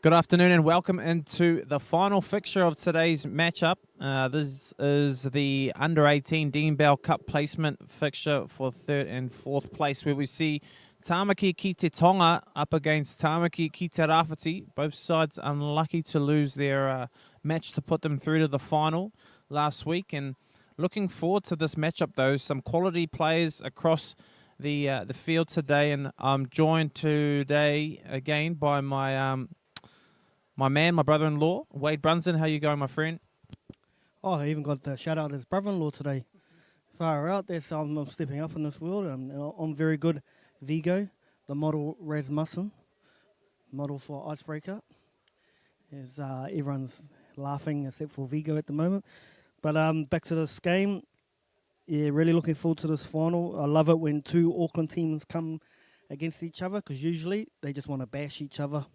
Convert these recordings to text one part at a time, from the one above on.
Good afternoon and welcome into the final fixture of today's matchup. This is the Under-18 Dean Bell Cup placement fixture for third and fourth place, where we see Tāmaki ki te Tonga up against Tāmaki ki te Rawhiti. Both sides unlucky to lose their match to put them through to the final last week. And looking forward to this matchup, though, some quality players across the field today. And I'm joined today again by my brother-in-law, Wade Brunson. How you going, my friend? Oh, I even got the shout out as brother-in-law today. Far out there, so I'm stepping up in this world. I'm very good. Vigo, the model Rasmussen, model for Icebreaker. Is everyone's laughing except for Vigo at the moment. But back to this game. Yeah, really looking forward to this final. I love it when two Auckland teams come against each other because usually they just want to bash each other.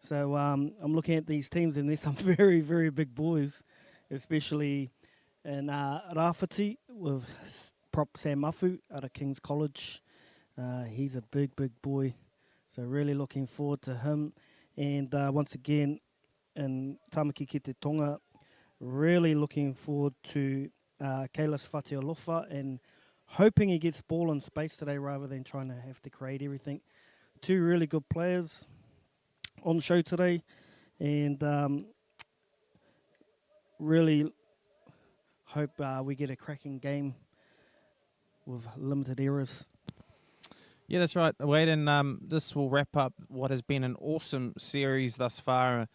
So I'm looking at these teams, and there's some very, very big boys, especially in Rawhiti with prop Sam Mafu out of King's College. He's a big, big boy. So really looking forward to him. And once again, in Tāmaki ki te Tonga, really looking forward to Kailas Fatialofa and hoping he gets ball in space today rather than trying to have to create everything. Two really good players on show today, and really hope we get a cracking game with limited errors. Yeah, that's right, Wade, and this will wrap up what has been an awesome series thus far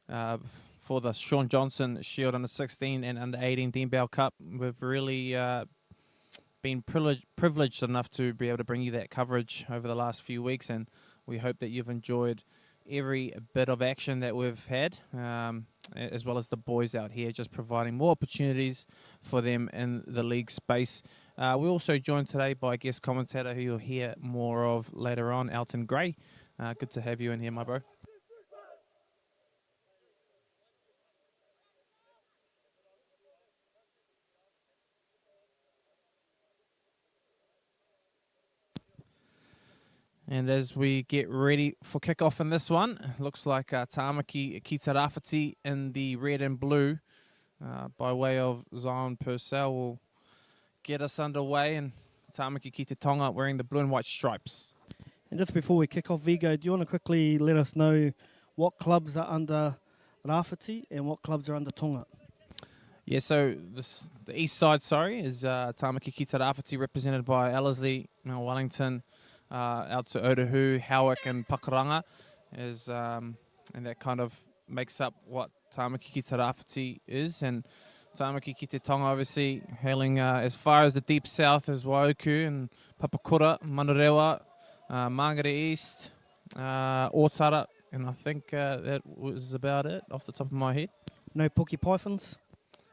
for the Sean Johnson Shield Under-16 and Under-18 Dean Bell Cup. We've really been privileged enough to be able to bring you that coverage over the last few weeks, and we hope that you've enjoyed every bit of action that we've had, as well as the boys out here, just providing more opportunities for them in the league space. We're also joined today by a guest commentator who you'll hear more of later on, Elton Gray. Good to have you in here, my bro. And as we get ready for kickoff in this one, looks like Tāmaki ki te Rawhiti in the red and blue by way of Zion Purcell will get us underway, and Tāmaki ki te Tonga wearing the blue and white stripes. And just before we kick off, Vigo, do you want to quickly let us know what clubs are under Rawhiti and what clubs are under Tonga? Yeah, so the east side, is Tāmaki ki te Rawhiti, represented by Ellerslie, Wellington, out to Otahu, Howick and Pakuranga, and that kind of makes up what Tāmaki ki te Rawhiti is. And Tāmaki ki te Tonga, obviously hailing as far as the deep south as Waiuku and Papakura, Manurewa, Mangere East, Otara, and I think that was about it off the top of my head. No Puki Pythons?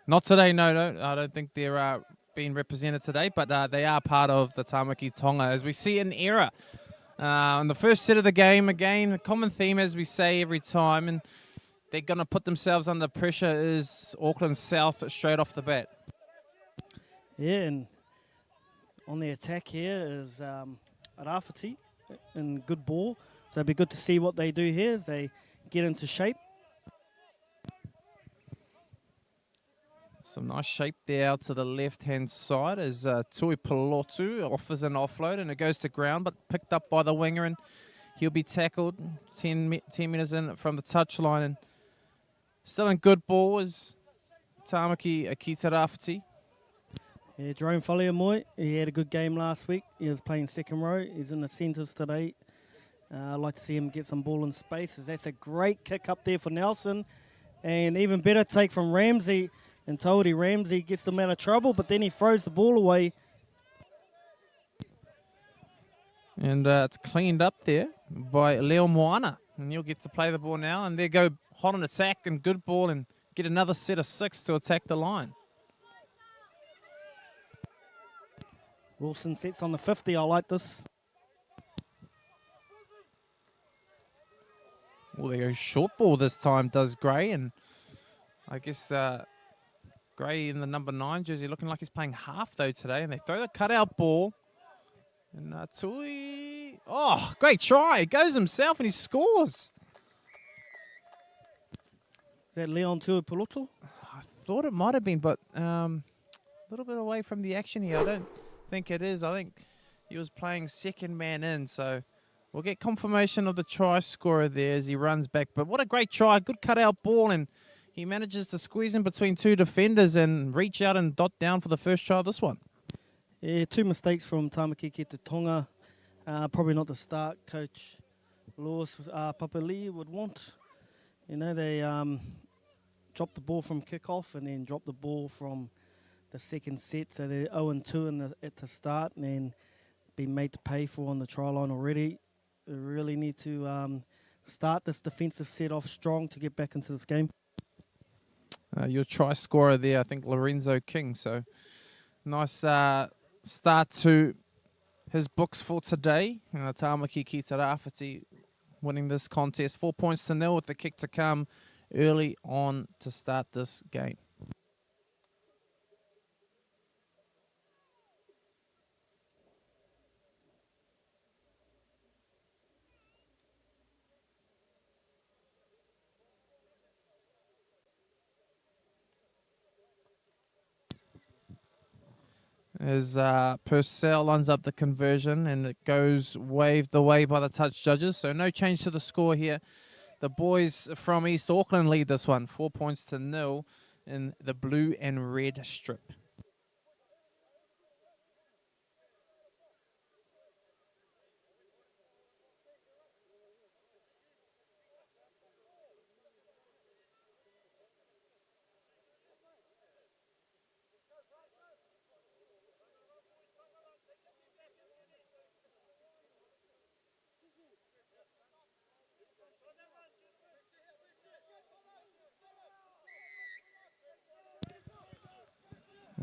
Not today, no. I don't think they're being represented today, but they are part of the Tāmaki Tonga. As we see an error in the first set of the game, again, a common theme as we say every time, and they're going to put themselves under pressure is Auckland South straight off the bat. Yeah, and on the attack here is Rawhiti and good ball. So it'd be good to see what they do here as they get into shape. Some nice shape there out to the left-hand side as Tui Pelotu offers an offload, and it goes to ground, but picked up by the winger, and he'll be tackled 10 metres in from the touchline. And still in good ball is Tāmaki ki te Rawhiti. Yeah, Jerome Faleamoy, he had a good game last week. He was playing second row. He's in the centres today. I'd like to see him get some ball in space, as that's a great kick up there for Nelson. And even better take from Ramsey. And Tauri Ramsey gets them out of trouble, but then he throws the ball away. And it's cleaned up there by Leo Moana. And he'll get to play the ball now. And there go hot on attack and good ball, and get another set of 6 to attack the line. Wilson sets on the 50. I like this. Well, they go short ball this time, does Gray. And I guess Gray in the number 9 jersey looking like he's playing half, though, today. And they throw the cutout ball. And Tui... Oh, great try. He goes himself and he scores. Is that Leon Tuipulotu? I thought it might have been, but a little bit away from the action here. I don't think it is. I think he was playing second man in, so we'll get confirmation of the try scorer there as he runs back. But what a great try. Good cut-out ball, and he manages to squeeze in between two defenders and reach out and dot down for the first try of this one. Yeah, 2 mistakes from Tāmaki ki te Tonga. Probably not the start Coach Lewis Papali would want. You know, they dropped the ball from kickoff and then dropped the ball from the second set. So they're 0-2 at the start and then been made to pay for on the try line already. They really need to start this defensive set off strong to get back into this game. Your try scorer there, I think Lorenzo King. So nice start to his books for today. Tāmaki ki te Rawhiti winning this contest 4-0 with the kick to come early on to start this game. As Purcell lines up the conversion and it goes waved away by the touch judges. So no change to the score here. The boys from East Auckland lead this one 4-0 in the blue and red strip.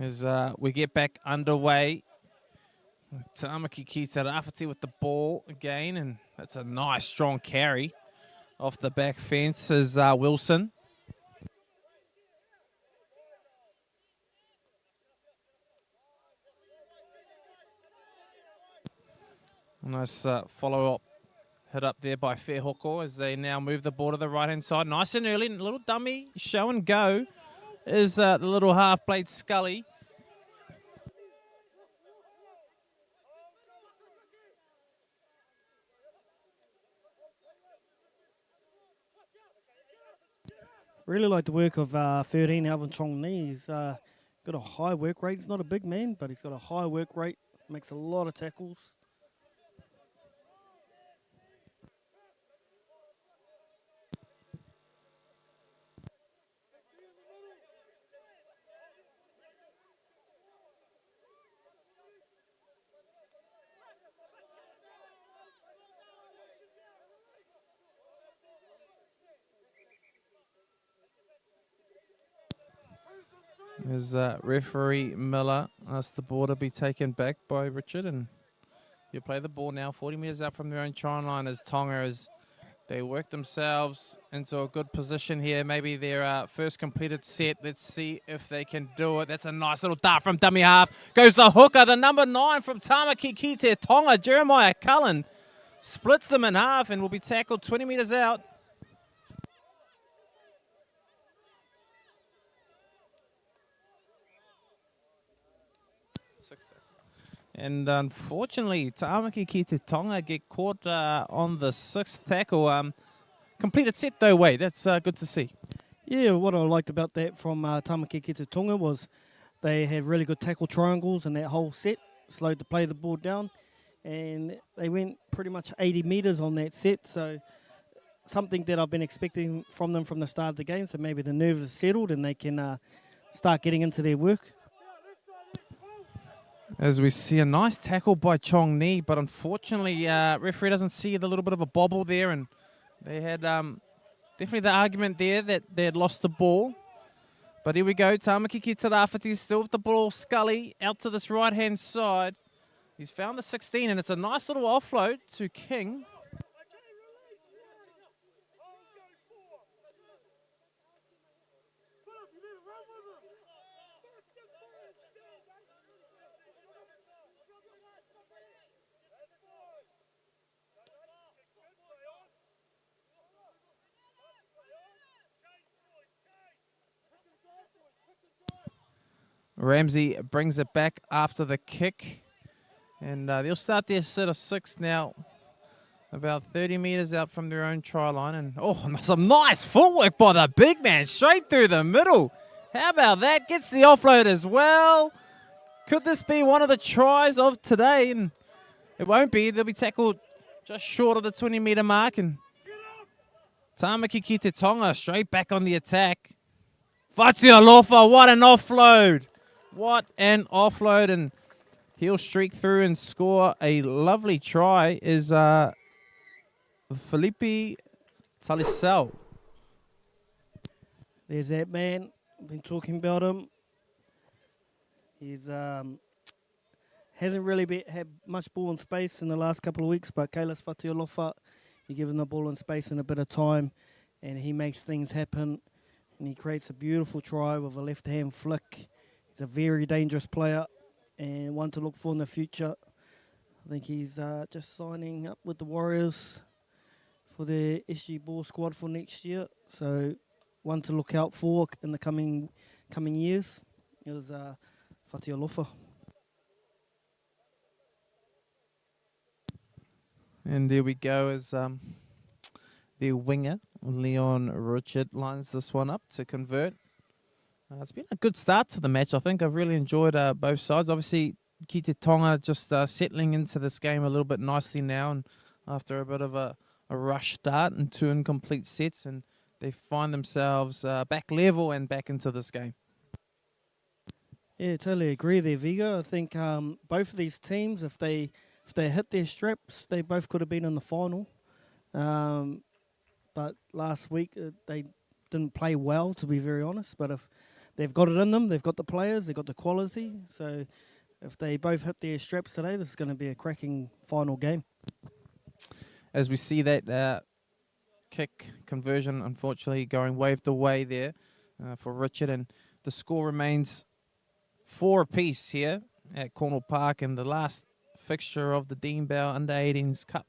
As we get back underway, Tāmaki ki te Rawhiti with the ball again, and that's a nice strong carry off the back fence as Wilson. Nice follow-up hit up there by Fairhoko as they now move the ball to the right-hand side. Nice and early, little dummy show and go is the little half-blade Scully. Really like the work of 13, Alvin Chong Ni. He's got a high work rate. He's not a big man, but he's got a high work rate. Makes a lot of tackles. As referee Miller asked the ball to be taken back by Richard, and you play the ball now 40 metres out from their own try line as Tonga as they work themselves into a good position here. Maybe their first completed set. Let's see if they can do it. That's a nice little dart from dummy half. Goes the hooker, the number 9 from Tāmaki ki te Tonga, Jeremiah Cullen. Splits them in half and will be tackled 20 metres out. And unfortunately, Tāmaki ki te Tonga get caught on the 6th tackle. Completed set though, Wade. That's good to see. Yeah, what I liked about that from Tāmaki ki te Tonga was they had really good tackle triangles in that whole set, slowed the play the ball down, and they went pretty much 80 metres on that set. So something that I've been expecting from them from the start of the game. So maybe the nerves are settled and they can start getting into their work. As we see a nice tackle by Chong Ni, but unfortunately, referee doesn't see the little bit of a bobble there, and they had definitely the argument there that they had lost the ball. But here we go, Tāmaki ki te Rawhiti still with the ball. Scully out to this right-hand side. He's found the 16, and it's a nice little offload to King. Ramsey brings it back after the kick. And they'll start their set of 6 now. About 30 metres out from their own try line. And some nice footwork by the big man. Straight through the middle. How about that? Gets the offload as well. Could this be one of the tries of today? And it won't be. They'll be tackled just short of the 20-metre mark. And Tāmaki ki te Tonga straight back on the attack. Fatialofa, what an offload. What an offload. And he'll streak through and score a lovely try is Felipe Talisel. There's that man. Been talking about him. He's hasn't really had much ball in space in the last couple of weeks, but Kailas Fatialofa, you give him the ball in space in a bit of time, and he makes things happen, and he creates a beautiful try with a left-hand flick. He's a very dangerous player, and one to look for in the future. I think he's just signing up with the Warriors for the SG Ball squad for next year, so one to look out for in the coming years is Fatialofa. And there we go as their winger, Leon Richard, lines this one up to convert. It's been a good start to the match, I think. I've really enjoyed both sides. Obviously, Ki Te Tonga just settling into this game a little bit nicely now, and after a bit of a rush start and 2 incomplete sets, and they find themselves back level and back into this game. Yeah, totally agree there, Vigo. I think both of these teams, if they hit their straps, they both could have been in the final. But last week they didn't play well, to be very honest. But if they've got it in them, they've got the players, they've got the quality. So if they both hit their straps today, this is going to be a cracking final game. As we see that kick conversion, unfortunately, going waved away there for Richard. And the score remains 4 apiece here at Cornwall Park in the last fixture of the Dean Bow Under-18s Cup.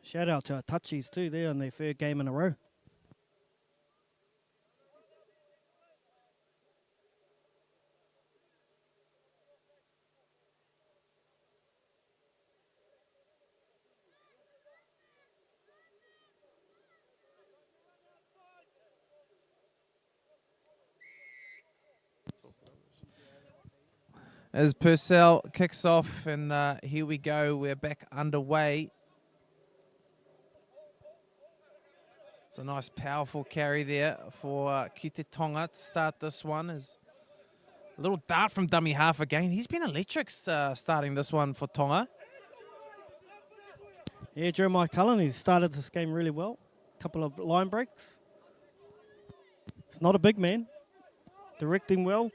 Shout out to our touchies too there on their 3rd game in a row. As Purcell kicks off, and here we go, we're back underway. It's a nice, powerful carry there for Ki Te Tonga to start this one. Is a little dart from dummy half again. He's been electric starting this one for Tonga. Yeah, Jeremiah Cullen, he started this game really well. A couple of line breaks. He's not a big man. Directing well.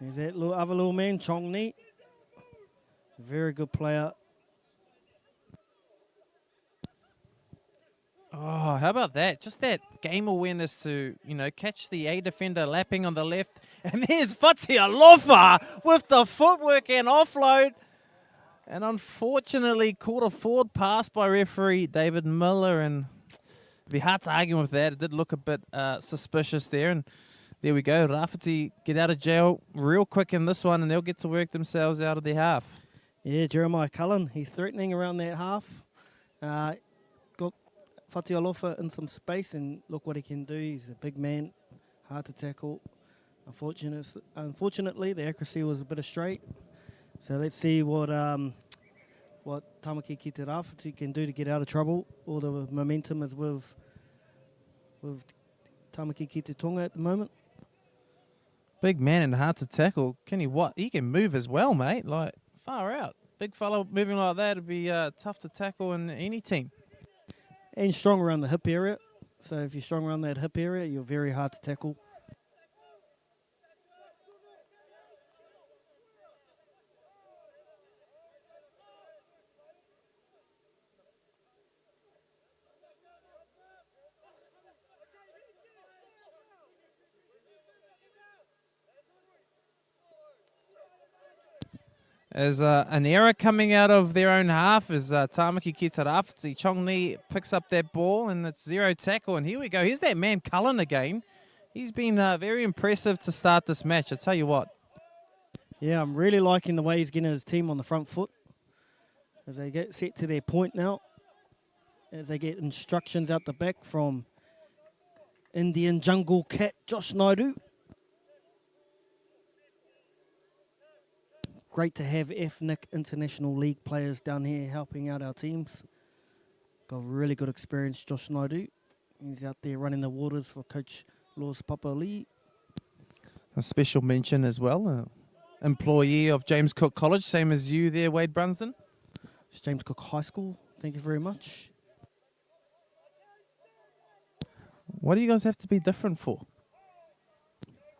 There's that other little man, Chong Ni. Very good player. Oh, how about that? Just that game awareness to, catch the A defender lapping on the left. And there's Fatialofa with the footwork and offload. And unfortunately caught a forward pass by referee David Miller. And it'd be hard to argue with that. It did look a bit suspicious there. And there we go. Rawhiti get out of jail real quick in this one, and they'll get to work themselves out of their half. Yeah, Jeremiah Cullen, he's threatening around that half. Got Fatialofa in some space, and look what he can do. He's a big man, hard to tackle. Unfortunately, the accuracy was a bit straight. So let's see what Tāmaki ki te Rawhiti can do to get out of trouble. All the momentum is with Tāmaki ki te Tonga at the moment. Big man and hard to tackle. He can move as well, mate. Like, far out. Big fellow moving like that would be tough to tackle in any team. And strong around the hip area. So if you're strong around that hip area, you're very hard to tackle. As an error coming out of their own half as Tāmaki ki te Rawhiti. Chongni picks up that ball and it's 0 tackle. And here we go. Here's that man Cullen again. He's been very impressive to start this match. I tell you what. Yeah, I'm really liking the way he's getting his team on the front foot as they get set to their point now. As they get instructions out the back from Indian Jungle Cat Josh Naidu. Great to have ethnic international league players down here helping out our teams. Got really good experience, Josh Naidu. He's out there running the waters for Coach Laws Papali. A special mention as well, employee of James Cook College, same as you there, Wade Brunsden. It's James Cook High School, thank you very much. What do you guys have to be different for?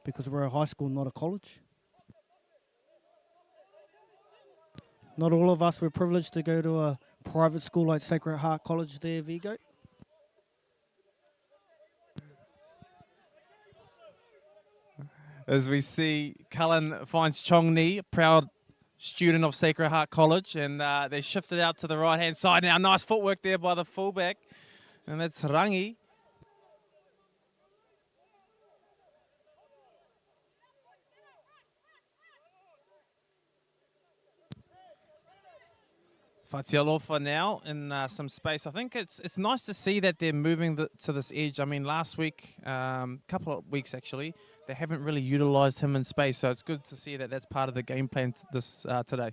Because we're a high school, not a college. Not all of us were privileged to go to a private school like Sacred Heart College there, Vigo. As we see, Cullen finds Chongni, proud student of Sacred Heart College, and they shifted out to the right-hand side now. Nice footwork there by the fullback, and that's Rangi. Fatialofa now in some space. I think it's nice to see that they're moving to this edge. I mean, last week, couple of weeks actually, they haven't really utilised him in space. So it's good to see that that's part of the game plan this today.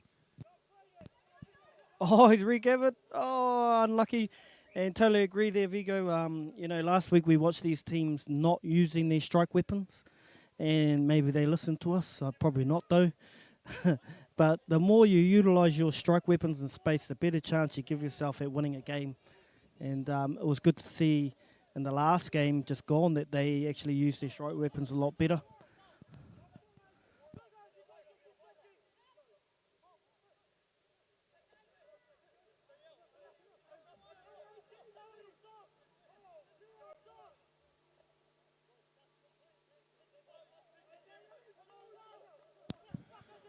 Oh, he's regathered. Oh, unlucky. And totally agree there, Vigo. You know, last week we watched these teams not using their strike weapons. And maybe they listened to us. Probably not, though. But the more you utilise your strike weapons in space, the better chance you give yourself at winning a game. And it was good to see in the last game just gone that they actually used their strike weapons a lot better.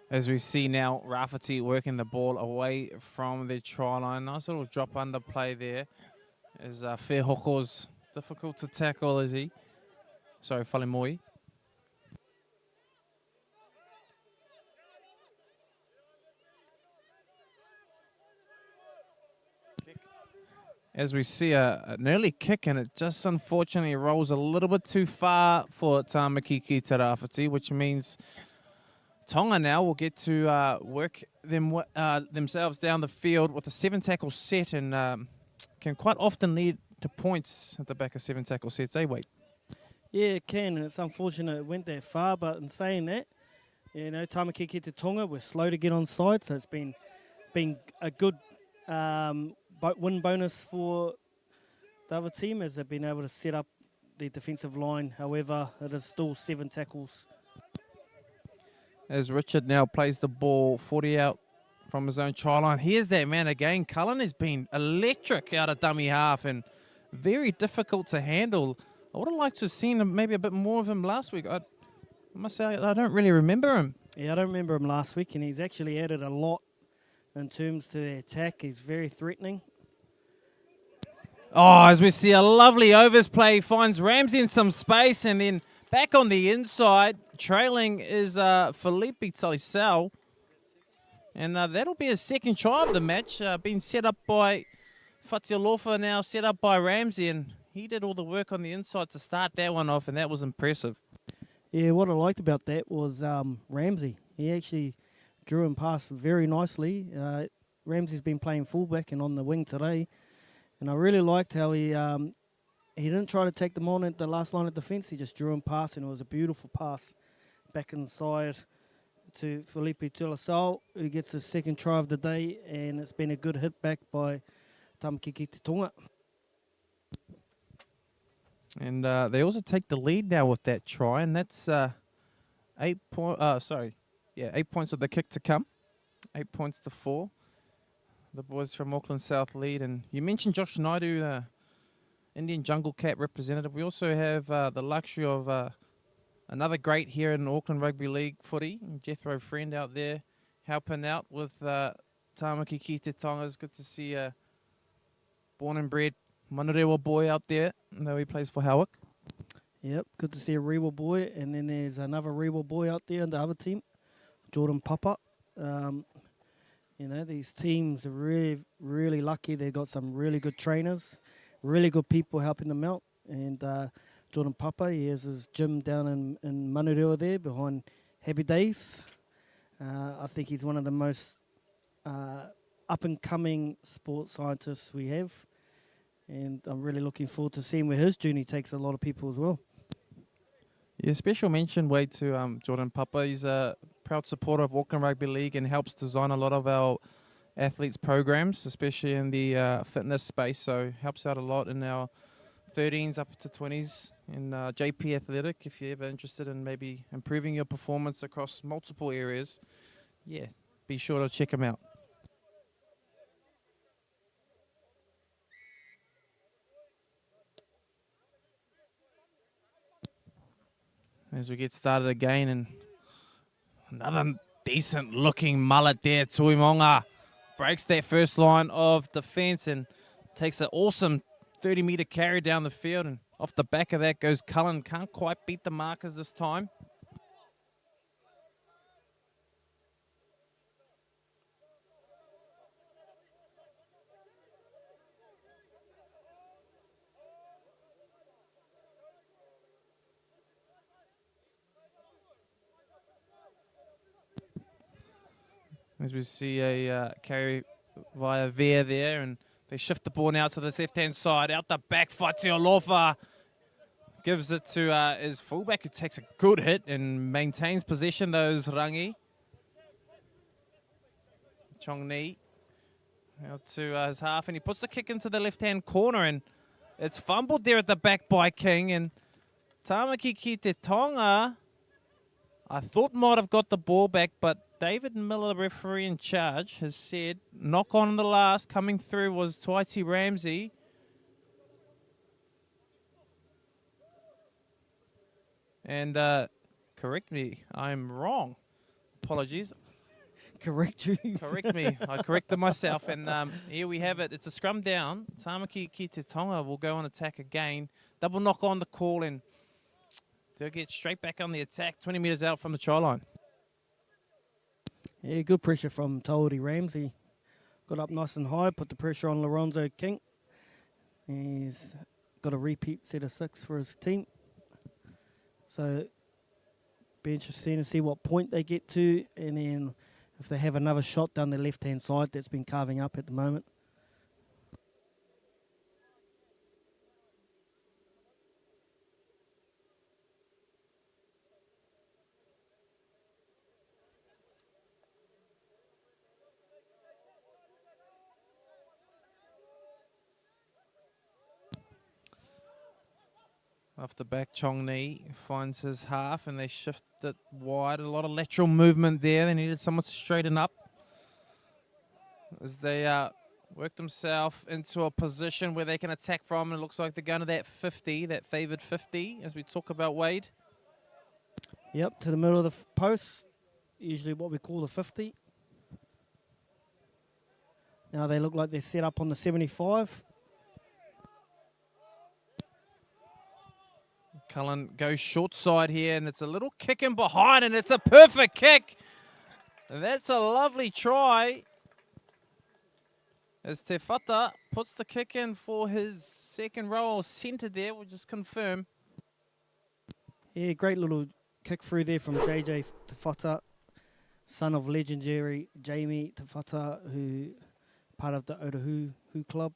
As we see now, Rawhiti working the ball away from the try line. Nice little drop under play there. As Whehoko's difficult to tackle, is he? Sorry, Falimoi. As we see an early kick, and it just unfortunately rolls a little bit too far for Tāmaki ki te Rawhiti, which means Tonga now will get to work themselves down the field with a 7-tackle set, and can quite often lead to points at the back of 7-tackle sets, Wade? Yeah, it can, and it's unfortunate it went that far, but in saying that, you know, Tāmaki ki te Tonga, we're slow to get on side, so it's been a good win bonus for the other team as they've been able to set up their defensive line. However, it is still 7 tackles. As Richard now plays the ball 40 out from his own try line. Here's that man again. Cullen has been electric out of dummy half and very difficult to handle. I would have liked to have seen maybe a bit more of him last week. I must say, I don't really remember him. Yeah, I don't remember him last week, and he's actually added a lot in terms to the attack. He's very threatening. Oh, as we see a lovely overs play, finds Ramsey in some space, and then back on the inside, trailing is Felipe Talisau. And that'll be his second try of the match, being set up by Fatialofa, now set up by Ramsey, and he did all the work on the inside to start that one off, and that was impressive. Yeah, what I liked about that was Ramsey. He actually drew him past very nicely. Ramsey's been playing fullback and on the wing today, and I really liked how he didn't try to take them on at the last line of defence. He just drew him past, and it was a beautiful pass back inside to Felipe Talisau, who gets his second try of the day, and it's been a good hit back by Tāmaki ki te Tonga. And they also take the lead now with that try, and that's 8 points with the kick to come. 8 points to 4. The boys from Auckland South lead. And you mentioned Josh Naidu, Indian Jungle Cat representative. We also have the luxury of another great here in Auckland Rugby League footy, Jethro Friend out there helping out with Tāmaki ki te Tonga. It's good to see a born and bred Manurewa boy out there, though he plays for Howick. Yep, good to see a Rewa boy. And then there's another Rewa boy out there in the other team, Jordan Papa. These teams are really, really lucky. They've got some really good trainers, really good people helping them out. And Jordan Papa, he has his gym down in Manurewa there behind Happy Days. I think he's one of the most up-and-coming sports scientists we have. And I'm really looking forward to seeing where his journey takes a lot of people as well. Yeah, special mention, Wade, to Jordan Papa. He's a proud supporter of Auckland Rugby League and helps design a lot of our athletes' programs, especially in the fitness space. So helps out a lot in our 13s up to 20s in JP Athletic. If you're ever interested in maybe improving your performance across multiple areas, yeah, be sure to check him out. As we get started again, and another decent looking mullet there. Tuimonga breaks that first line of defence and takes an awesome 30-metre carry down the field. And off the back of that goes Cullen. Can't quite beat the markers this time. As we see a carry via Veer there, and they shift the ball now to the left-hand side. Out the back, Fatiolofa gives it to his fullback, who takes a good hit and maintains possession, those Rangi. Chong Ni out to his half, and he puts the kick into the left-hand corner, and it's fumbled there at the back by King, and Tāmaki ki te Tonga, I thought might have got the ball back, but David Miller, the referee in charge, has said knock on the last. Coming through was Twaiti Ramsey. And correct me, I'm wrong. Apologies. Correct you. Correct me. I corrected myself. And here we have it. It's a scrum down. Tāmaki ki te Tonga will go on attack again. Double knock on the call, and they'll get straight back on the attack, 20 metres out from the try line. Yeah, good pressure from Twaiti Ramsey. Got up nice and high, put the pressure on Lorenzo King. He's got a repeat set of 6 for his team. So, be interesting to see what point they get to, and then if they have another shot down the left-hand side that's been carving up at the moment. Off the back, Chong Ni finds his half, and they shift it wide. A lot of lateral movement there. They needed someone to straighten up as they work themselves into a position where they can attack from. And it looks like they're going to that 50, that favoured 50, as we talk about Wade. Yep, to the middle of the post, usually what we call the 50. Now they look like they're set up on the 75. Cullen goes short side here, and it's a little kick in behind, and it's a perfect kick. That's a lovely try, as Te Whata puts the kick in for his second row centre there. We'll just confirm. Yeah, great little kick through there from JJ Te Whata, son of legendary Jamie Te Whata, who part of the Otahu club.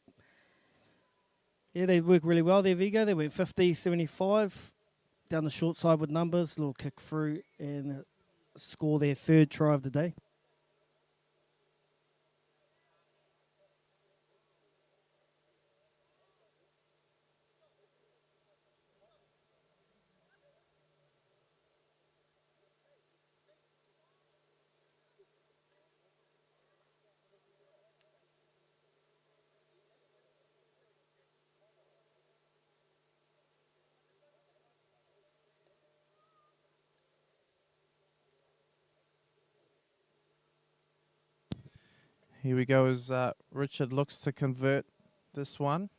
Yeah, they work really well there, Vigo. They went 50, 75, down the short side with numbers, little kick through, and score their third try of the day. Here we go as Richard looks to convert this one.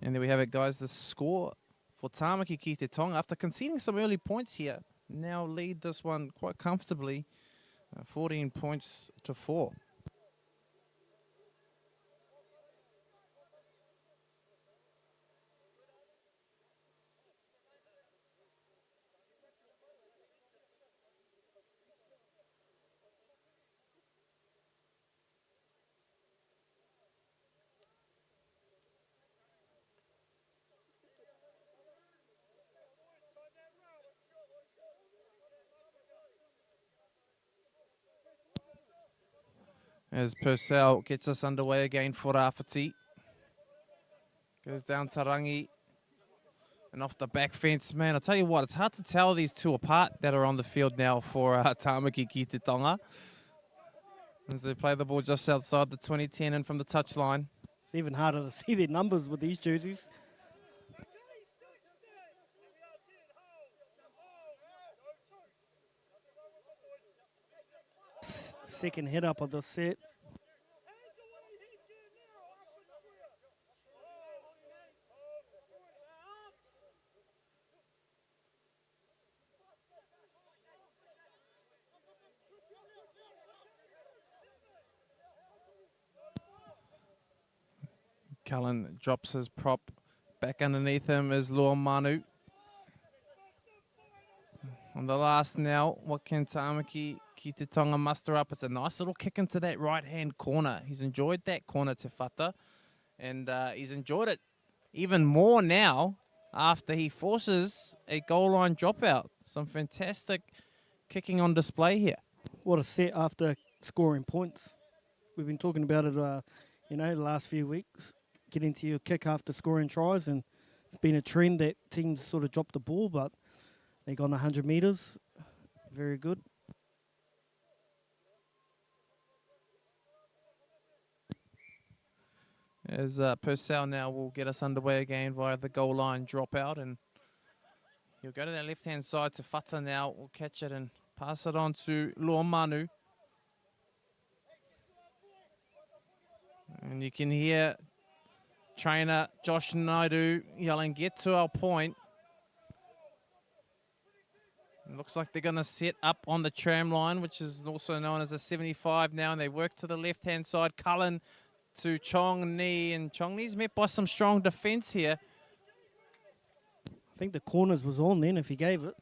And there we have it, guys. The score for Tāmaki ki te Tonga, after conceding some early points here, now lead this one quite comfortably, 14 points to 4. As Purcell gets us underway again for Rawhiti. Goes down to Rangi. And off the back fence, man, I'll tell you what, it's hard to tell these two apart that are on the field now for Tāmaki ki te Tonga. As they play the ball just outside the 2010 and from the touchline. It's even harder to see their numbers with these jerseys. Second hit up of the set. Cullen drops his prop. Back underneath him is Manu. On the last now, what can Tāmaki ki te Tonga muster up? It's a nice little kick into that right-hand corner. He's enjoyed that corner, Te Whata, and he's enjoyed it even more now after he forces a goal line dropout. Some fantastic kicking on display here. What a set after scoring points. We've been talking about it, the last few weeks. Getting to your kick after scoring tries, and it's been a trend that teams sort of drop the ball, but they got 100 metres. Very good. As Purcell now will get us underway again via the goal line dropout, and he'll go to that left-hand side to Whata now. Will catch it and pass it on to Manu. And you can hear trainer Josh Naidu yelling, "Get to our point." It looks like they're going to set up on the tram line, which is also known as a 75 now, and they work to the left-hand side. Cullen to Chong Ni, and Chong Ni's met by some strong defence here. I think the corners was on then if he gave it.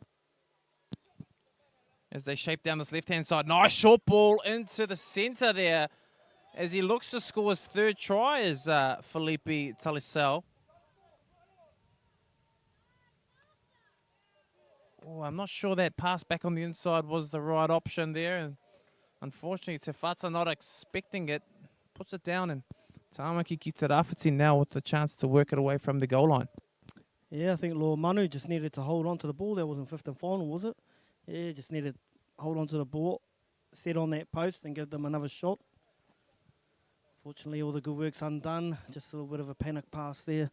As they shape down this left-hand side. Nice short ball into the centre there as he looks to score his third try as Felipe Talisel. Oh, I'm not sure that pass back on the inside was the right option there. And unfortunately, Te Whata not expecting it. Puts it down, and Tāmaki ki te Rawhiti now with the chance to work it away from the goal line. Yeah, I think Manu just needed to hold on to the ball. That wasn't fifth and final, was it? Yeah, just needed to hold on to the ball, set on that post, and give them another shot. Fortunately, all the good work's undone. Just a little bit of a panic pass there.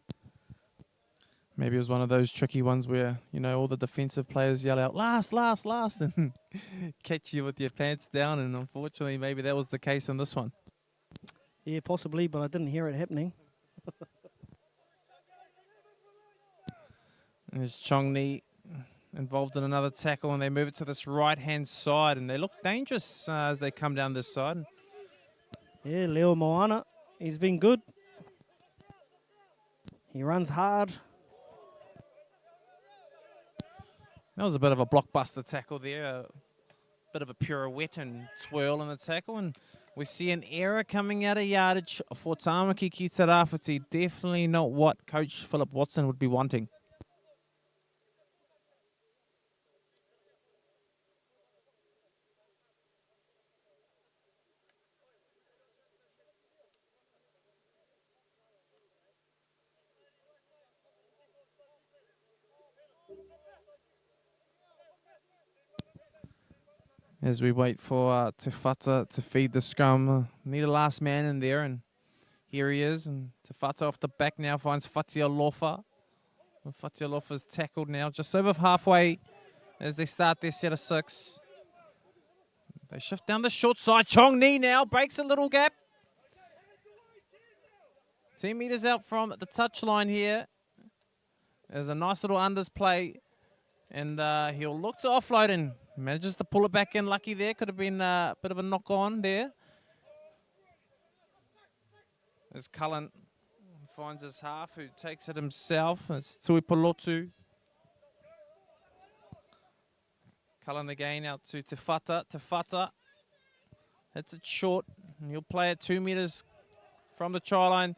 Maybe it was one of those tricky ones where, all the defensive players yell out, last, last, last, and catch you with your pants down. And unfortunately, maybe that was the case in this one. Yeah, possibly, but I didn't hear it happening. And there's Chong Ni involved in another tackle, and they move it to this right-hand side, and they look dangerous as they come down this side. Yeah, Leo Moana, he's been good. He runs hard. That was a bit of a blockbuster tackle there, a bit of a pirouette and twirl in the tackle, and we see an error coming out of yardage for Tāmaki ki te Rawhiti. Definitely not what Coach Philip Watson would be wanting. As we wait for Te Whata to feed the scrum, need a last man in there, and Here he is, and Te Whata off the back now finds Fatialofa. Fatialofa's tackled now, just over halfway as they start their set of 6. They shift down the short side. Chong Ni now breaks a little gap. 10 metres out from the touchline here. There's a nice little unders play, and he'll look to offload and manages to pull it back in. Lucky there. Could have been a bit of a knock on there. As Cullen finds his half, who takes it himself. It's Tui Polotu. Cullen again out to Te Whata. Te Whata hits it short, and he'll play it 2 metres from the try line.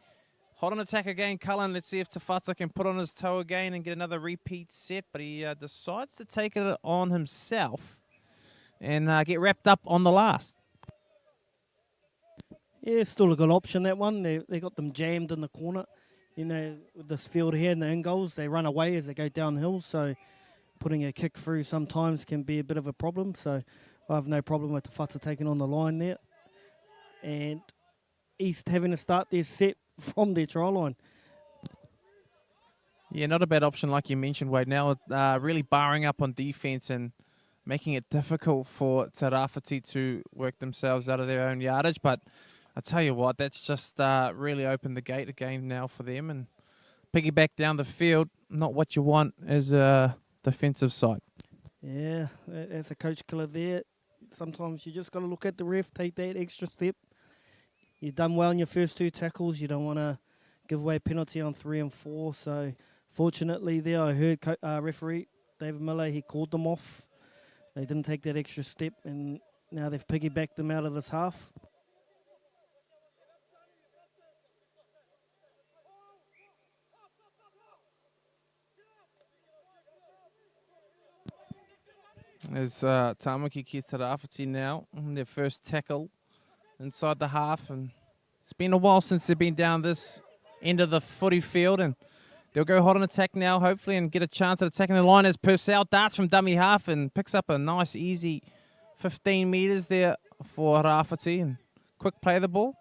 Hot on attack again, Cullen. Let's see if Te Whata can put on his toe again and get another repeat set, but he decides to take it on himself and get wrapped up on the last. Yeah, still a good option, that one. They got them jammed in the corner. You know, with this field here and the in goals, they run away as they go downhill, so putting a kick through sometimes can be a bit of a problem. So I have no problem with Te Whata taking on the line there. And East having to start their set from their try line. Yeah, not a bad option like you mentioned, Wade. Now really barring up on defence and making it difficult for Te Rawhiti to work themselves out of their own yardage. But I tell you what, that's just really opened the gate again now for them. And piggyback down the field, not what you want as a defensive side. Yeah, as a coach killer there, sometimes you just got to look at the ref, take that extra step. You've done well in your first 2 tackles. You don't want to give away a penalty on 3 and 4. So fortunately there, I heard referee David Miller, he called them off. They didn't take that extra step, and now they've piggybacked them out of this half. There's Tāmaki ki Te Rawhiti now on their first tackle inside the half, and it's been a while since they've been down this end of the footy field, and they'll go hot on attack now hopefully and get a chance at attacking the line as Purcell darts from dummy half and picks up a nice easy 15 metres there for Rawhiti, and quick play of the ball.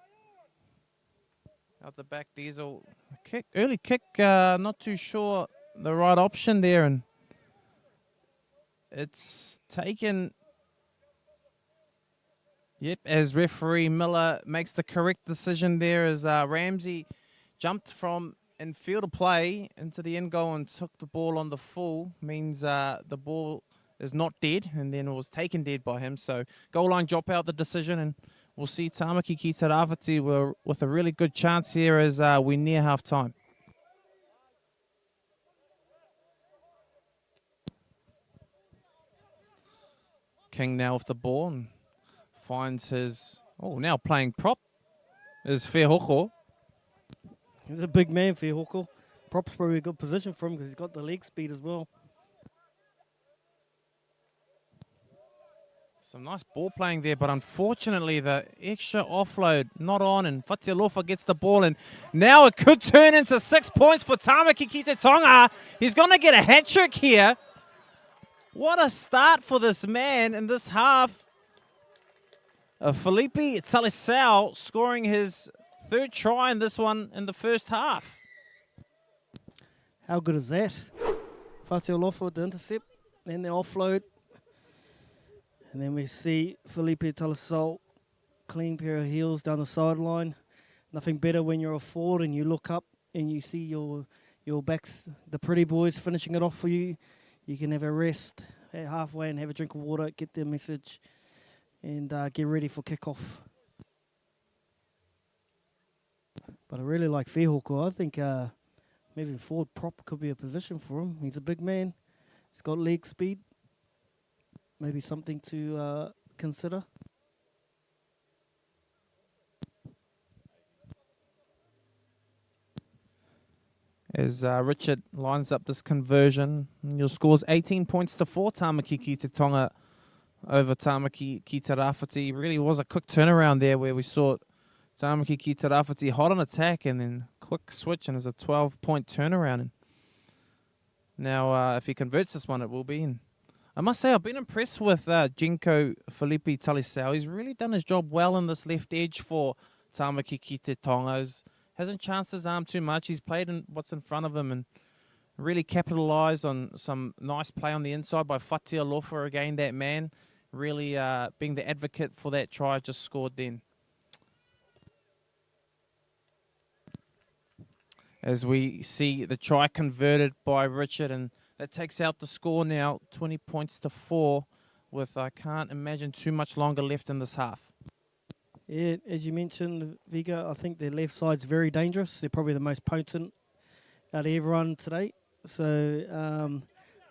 Out the back, Diesel kick, early kick, not too sure the right option there, and it's taken, yep, as referee Miller makes the correct decision there as Ramsey jumped from in field of play into the end goal and took the ball on the full. Means the ball is not dead, and then it was taken dead by him. So goal line drop out the decision, and we'll see Tāmaki ki Te Rawhiti with a really good chance here as we near half time. King now with the ball and finds his, now playing prop is Whehoko. He's a big man, Whehoko. Prop's probably a good position for him because he's got the leg speed as well. Some nice ball playing there, but unfortunately the extra offload not on, and Fatialofa gets the ball, and now it could turn into 6 points for Tāmaki ki Te Tonga. He's going to get a hat trick here. What a start for this man in this half. Felipe Talisao scoring his 3rd try in this one in the first half. How good is that? Fatialofa with the intercept, then the offload. And then we see Felipe Talisao, clean pair of heels down the sideline. Nothing better when you're a forward and you look up and you see your backs, the pretty boys finishing it off for you. You can have a rest halfway and have a drink of water, get their message, and get ready for kickoff. But I really like Whehoko. I think moving forward, prop could be a position for him. He's a big man. He's got leg speed. Maybe something to consider. As Richard lines up this conversion, and your score's 18 points to 4. Tāmaki ki Te Tonga over Tāmaki ki Te Rawhiti. Really was a quick turnaround there where we saw Tāmaki ki Te Rawhiti hot on attack and then quick switch, and it's a 12-point turnaround. And now if he converts this one, it will be in. I must say, I've been impressed with Jinko Felipe Talisao. He's really done his job well in this left edge for Tāmaki ki Te Tonga. hasn't chanced his arm too much. He's played in what's in front of him and really capitalised on some nice play on the inside by Fatia Lofa again, that man. Really being the advocate for that try just scored then. As we see the try converted by Richard, and that takes out the score now, 20 points to 4, with I can't imagine too much longer left in this half. Yeah, as you mentioned, Vigo, I think their left side's very dangerous. They're probably the most potent out of everyone today. So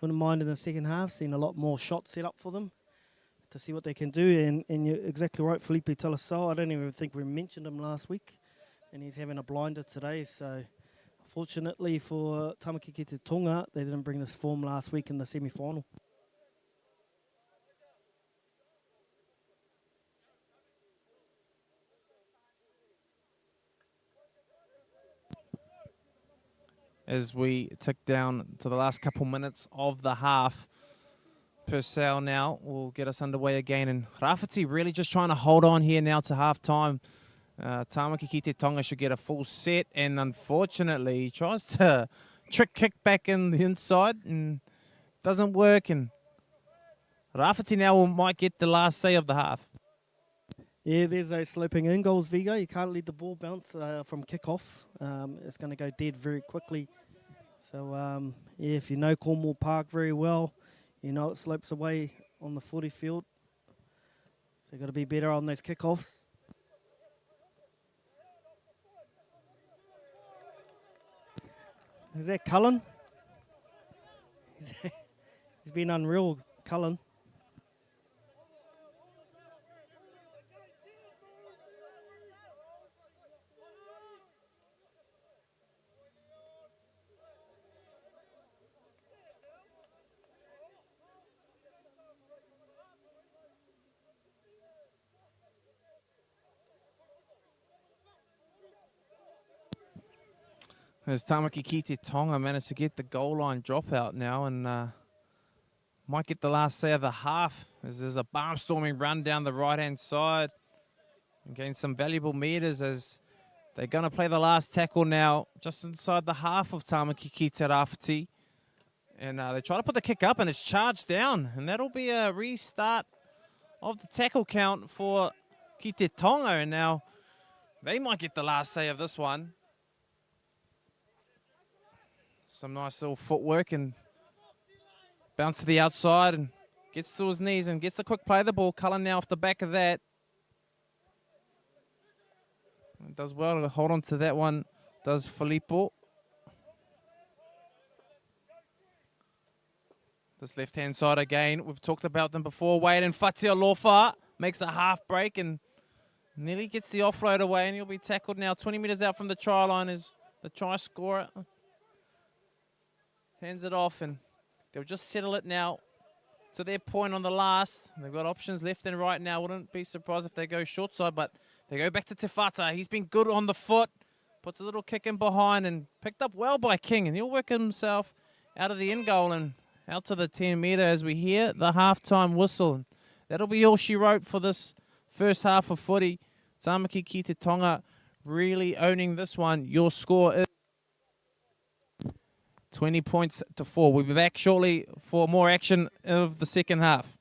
wouldn't mind in the second half seeing a lot more shots set up for them to see what they can do. And you're exactly right, Felipe Tolaso. I don't even think we mentioned him last week, and he's having a blinder today. So fortunately for Tāmaki ki te Tonga, they didn't bring this form last week in the semi-final. As we tick down to the last couple minutes of the half, Purcell now will get us underway again. And Rawhiti really just trying to hold on here now to half-time. Tāmaki ki te Tonga should get a full set, and unfortunately he tries to trick kick back in the inside and doesn't work. And Rawhiti now might get the last say of the half. Yeah, there's those sloping in goals, Vigo. You can't let the ball bounce from kick-off. It's going to go dead very quickly. So, yeah, if you know Cornwall Park very well, you know it slopes away on the footy field. So you've got to be better on those kick-offs. Is that Cullen? He's been unreal, Cullen. As Tāmaki ki te Tonga managed to get the goal line dropout now, and might get the last say of the half, as there's a barnstorming run down the right-hand side and gain some valuable meters as they're going to play the last tackle now just inside the half of Tāmaki ki te Rawhiti. And they try to put the kick up, and it's charged down, and that'll be a restart of the tackle count for ki te Tonga, and now they might get the last say of this one. Some nice little footwork and bounce to the outside and gets to his knees and gets a quick play of the ball. Cullen now off the back of that. Does well to hold on to that one, does Filippo. This left-hand side again, we've talked about them before. Wade and Fatia Lofa makes a half break and nearly gets the offload away, and he'll be tackled now 20 metres out from the try line as the try scorer hands it off, and they'll just settle it now to their point on the last. They've got options left and right now. Wouldn't be surprised if they go short side, but they go back to Te Whata. He's been good on the foot, puts a little kick in behind and picked up well by King, and he'll work himself out of the end goal and out to the 10 metre as we hear the halftime whistle. That'll be all she wrote for this first half of footy. Tāmaki ki te Tonga really owning this one. Your score is 20 points to 4. We'll be back shortly for more action of the second half.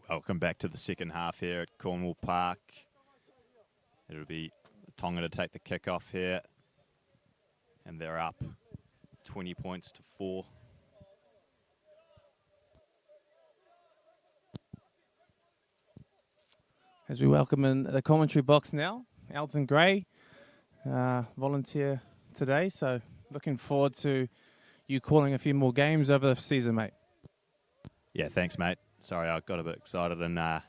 Welcome back to the second half here at Cornwall Park. It'll be Tonga to take the kick-off here. And they're up 20 points to 4. As we welcome in the commentary box now, Elton Gray, volunteer today. So looking forward to you calling a few more games over the season, mate. Yeah, thanks, mate. Sorry, I got a bit excited and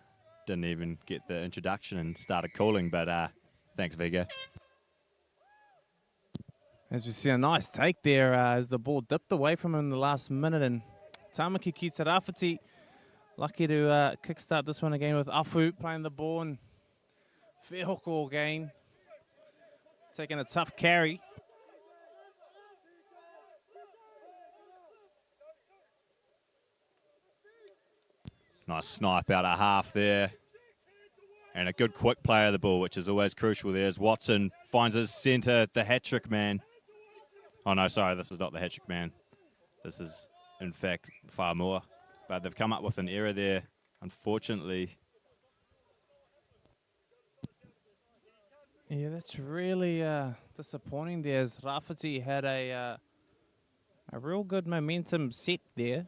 didn't even get the introduction and started calling, but thanks, Vigo. As we see a nice take there as the ball dipped away from him in the last minute, and Tāmaki ki te Rawhiti lucky to kickstart this one again with Afu playing the ball, and fair hoko again, taking a tough carry. Nice snipe out of half there. And a good quick play of the ball, which is always crucial there, as Watson finds his centre, the hat-trick man. Oh, no, sorry, this is not the hat-trick man. This is, in fact, far more. But they've come up with an error there, unfortunately. Yeah, that's really disappointing there, as Rawhiti had a real good momentum set there.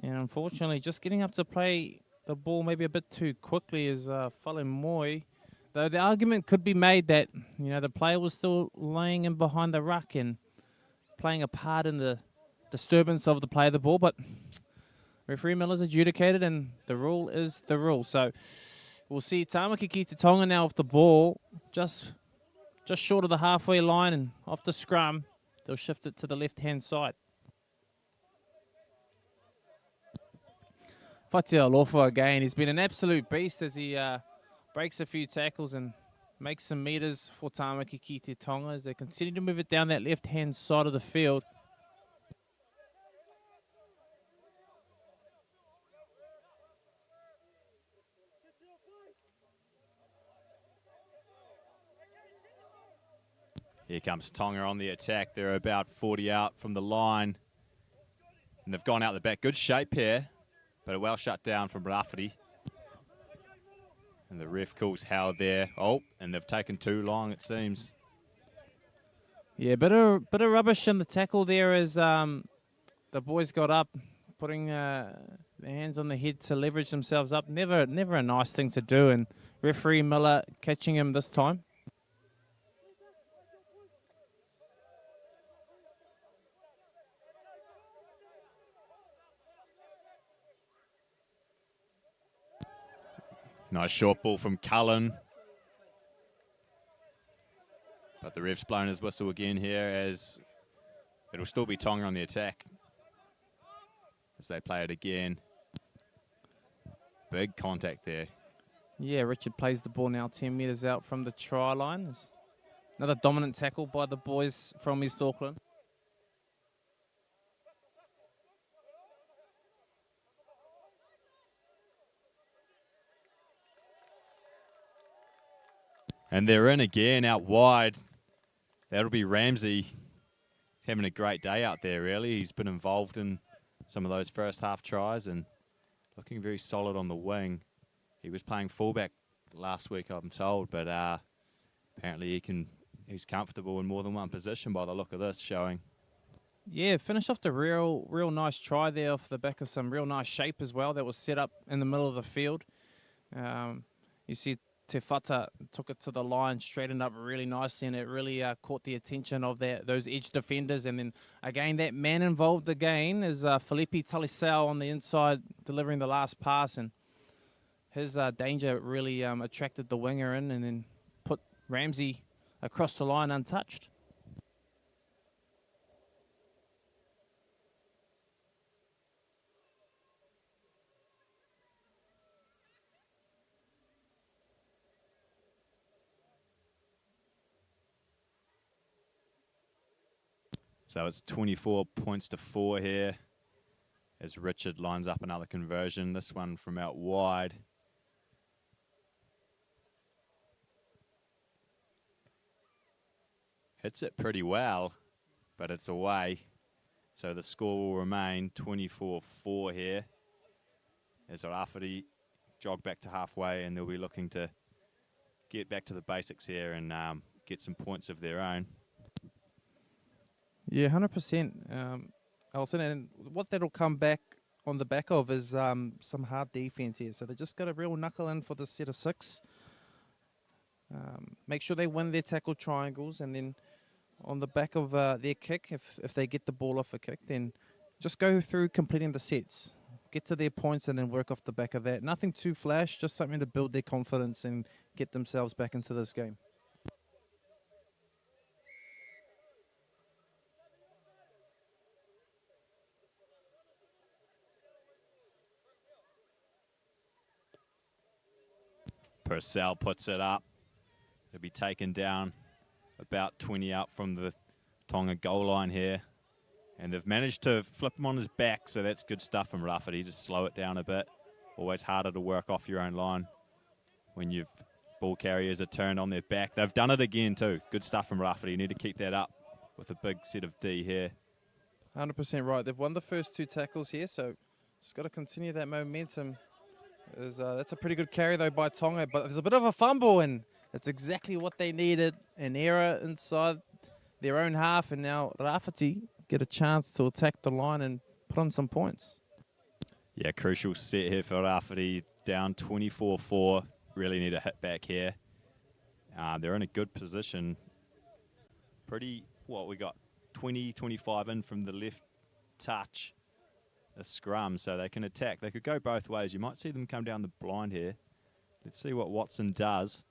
And unfortunately, just getting up to play the ball maybe a bit too quickly is Moy. Though the argument could be made that, you know, the player was still laying in behind the ruck and playing a part in the disturbance of the play of the ball. But referee Miller's adjudicated, and the rule is the rule. So we'll see Tāmaki ki te Tonga now off the ball, just short of the halfway line, and off the scrum, they'll shift it to the left-hand side. Fatia Alofa again. He's been an absolute beast as he breaks a few tackles and makes some meters for Tāmaki ki te Tonga as they continue to move it down that left-hand side of the field. Here comes Tonga on the attack. They're about 40 out from the line. And they've gone out the back. Good shape here, but a well shut down from Rawhiti. And the ref calls Howard there. Oh, and they've taken too long, it seems. Yeah, bit of rubbish in the tackle there as the boys got up, putting their hands on the head to leverage themselves up. Never a nice thing to do, and referee Miller catching him this time. Nice short ball from Cullen. But the ref's blown his whistle again here as it'll still be Tonga on the attack as they play it again. Big contact there. Yeah, Richard plays the ball now 10 metres out from the try line. There's another dominant tackle by the boys from East Auckland. And they're in again out wide. That'll be Ramsey. He's having a great day out there, really. He's been involved in some of those first half tries and looking very solid on the wing. He was playing fullback last week, I'm told, but apparently he's comfortable in more than one position by the look of this showing. Yeah, finished off the real nice try there off the back of some real nice shape as well that was set up in the middle of the field. You see Te Whata took it to the line, straightened up really nicely, and it really caught the attention of those edge defenders. And then, again, that man involved again is Felipe Talisao on the inside delivering the last pass, and his danger really attracted the winger in and then put Ramsey across the line untouched. So it's 24 points to 4 here as Richard lines up another conversion, this one from out wide. Hits it pretty well, but it's away. So the score will remain 24-4 here as Rawhiti jog back to halfway, and they'll be looking to get back to the basics here and get some points of their own. Yeah, 100%. Alison, and what that'll come back on the back of is some hard defense here. So they just got a real knuckle in for the set of 6. Make sure they win their tackle triangles, and then on the back of their kick, if they get the ball off a kick, then just go through completing the sets. Get to their points and then work off the back of that. Nothing too flash, just something to build their confidence and get themselves back into this game. Purcell puts it up. It'll be taken down about 20 out from the Tonga goal line here. And they've managed to flip him on his back, so that's good stuff from Rawhiti to slow it down a bit. Always harder to work off your own line when you've ball carriers are turned on their back. They've done it again too. Good stuff from Rawhiti. You need to keep that up with a big set of D here. 100% right. They've won the first 2 tackles here, so just got to continue that momentum. That's a pretty good carry though by Tonga, but there's a bit of a fumble, and that's exactly what they needed. An error inside their own half, and now Rawhiti get a chance to attack the line and put on some points. Yeah, crucial set here for Rawhiti. Down 24-4. Really need a hit back here. They're in a good position. We got 20, 25 in from the left touch. A scrum, so they can attack. They could go both ways. You might see them come down the blind here. Let's see what Watson does.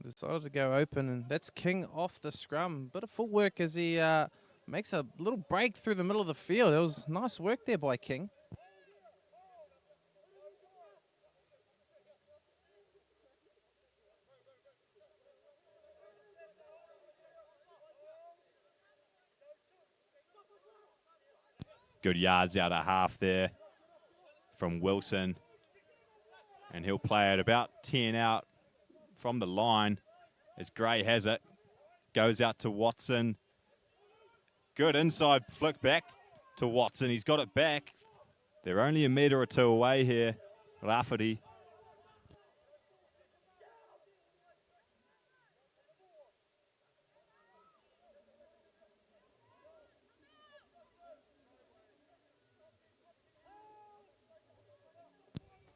Decided to go open, and that's King off the scrum. Bit of footwork as he makes a little break through the middle of the field. It was nice work there by King. Good yards out of half there from Wilson. And he'll play it about 10 out from the line as Gray has it. Goes out to Watson. Good inside flick back to Watson. He's got it back. They're only a metre or 2 away here. Rawhiti.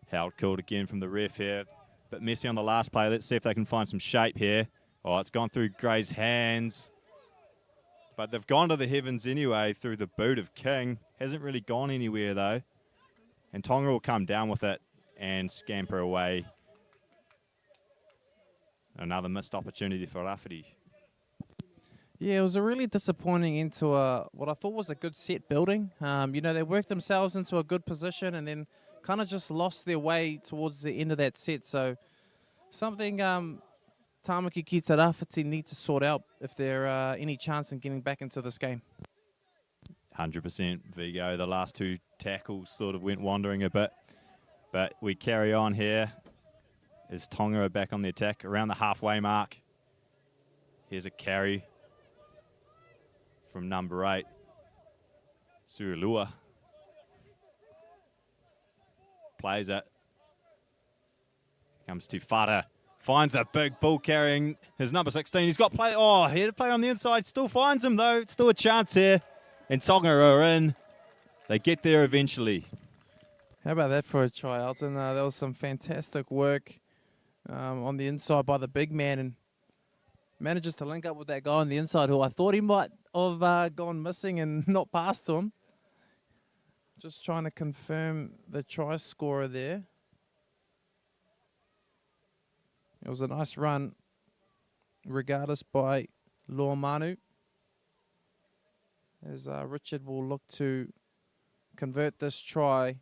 Held called again from the ref here. But messy on the last play. Let's see if they can find some shape here. Oh, it's gone through Gray's hands. But they've gone to the heavens anyway through the boot of King. Hasn't really gone anywhere though. And Tonga will come down with it and scamper away. Another missed opportunity for Rawhiti. Yeah, it was a really disappointing into what I thought was a good set building. They worked themselves into a good position and then kind of just lost their way towards the end of that set. So something Tāmaki ki te Rawhiti need to sort out if there are any chance in getting back into this game. 100% Vigo. The last 2 tackles sort of went wandering a bit. But we carry on here as Tonga are back on the attack around the halfway mark. Here's a carry from number 8, Surulua. Plays it. Comes to Fara. Finds a big ball carrying his number 16. He's got play. Oh, he had to play on the inside. Still finds him though. Still a chance here. And Tonga are in. They get there eventually. How about that for a try, Elton? There was some fantastic work on the inside by the big man, and manages to link up with that guy on the inside who I thought he might have gone missing and not passed to him. Just trying to confirm the try scorer there. It was a nice run, regardless, by Loamanu. As Richard will look to convert this try. I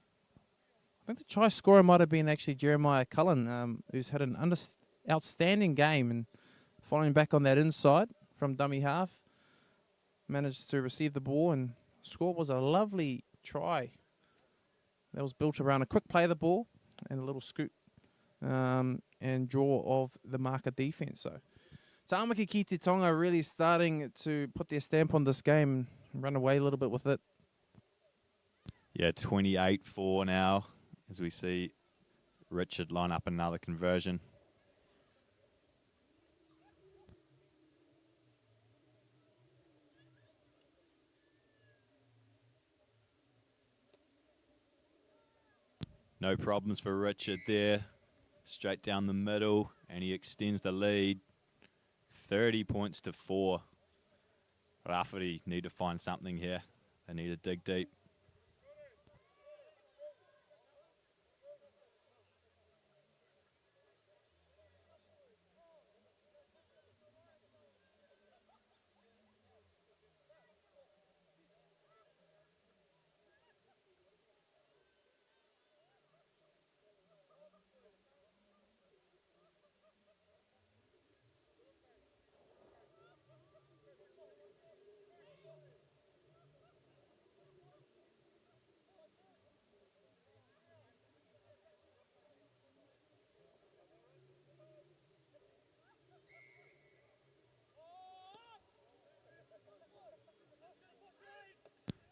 think the try scorer might have been actually Jeremiah Cullen, who's had an outstanding game and following back on that inside from dummy half. Managed to receive the ball, and score was a lovely try. That was built around a quick play of the ball and a little scoot and draw of the marker defense. So Tāmaki ki te Tonga really starting to put their stamp on this game. run away a little bit with it. Yeah, 28-4 now as we see Richard line up another conversion. No problems for Richard there. Straight down the middle, and he extends the lead. 30 points to 4. Rawhiti need to find something here. They need to dig deep.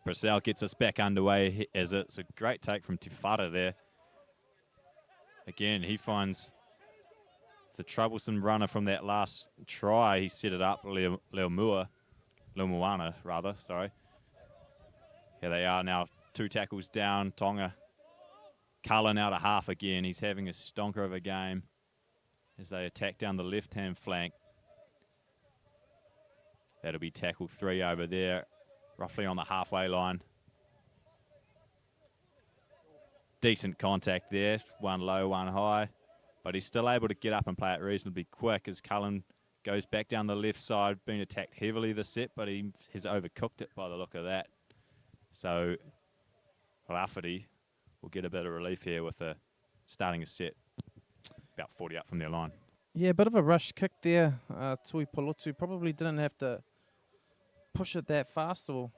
Purcell gets us back underway as it's a great take from Tifara there. Again, he finds the troublesome runner from that last try. He set it up, Leomuana, rather, sorry. Here they are now, 2 tackles down. Tonga, Cullen out of half again. He's having a stonker of a game as they attack down the left-hand flank. That'll be tackle 3 over there, roughly on the halfway line. Decent contact there, one low, one high. But he's still able to get up and play it reasonably quick as Cullen goes back down the left side, being attacked heavily this set, but he has overcooked it by the look of that. So Rawhiti will get a bit of relief here with starting a set about 40 up from their line. Yeah, a bit of a rush kick there. Tui Polotu probably didn't have to push it that fast or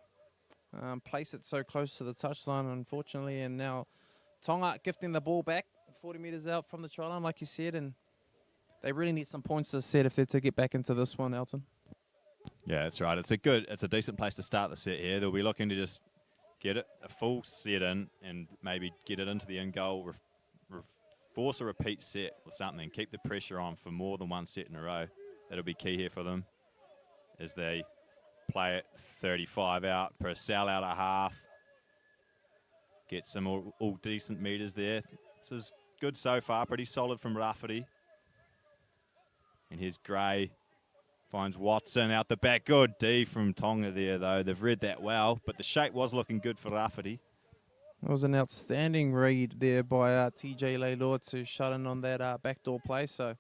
place it so close to the touchline, unfortunately. And now Tonga gifting the ball back 40 metres out from the try line, like you said, and they really need some points this set if they're to get back into this one, Elton. Yeah, that's right. It's a decent place to start the set here. They'll be looking to just get it a full set in and maybe get it into the end goal, force a repeat set or something. Keep the pressure on for more than one set in a row. That'll be key here for them as they play it 35 out, Purcell out a half. Get some all decent meters there. This is good so far, pretty solid from Rawhiti. And here's Gray, finds Watson out the back. Good D from Tonga there, though. They've read that well, but the shape was looking good for Rawhiti. It was an outstanding read there by TJ Leilor to shut in on that backdoor play. So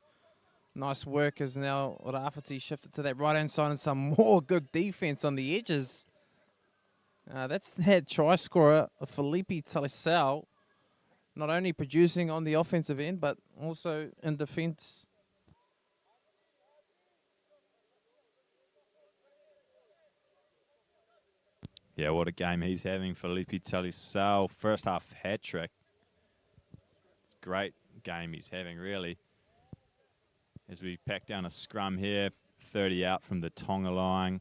nice work as now Rawhiti shifted to that right-hand side and some more good defense on the edges. That's that try scorer, Felipe Talisao, not only producing on the offensive end, but also in defense. Yeah, what a game he's having, Felipe Talisao. First half hat trick. It's a great game he's having, really. As we pack down a scrum here, 30 out from the Tonga line.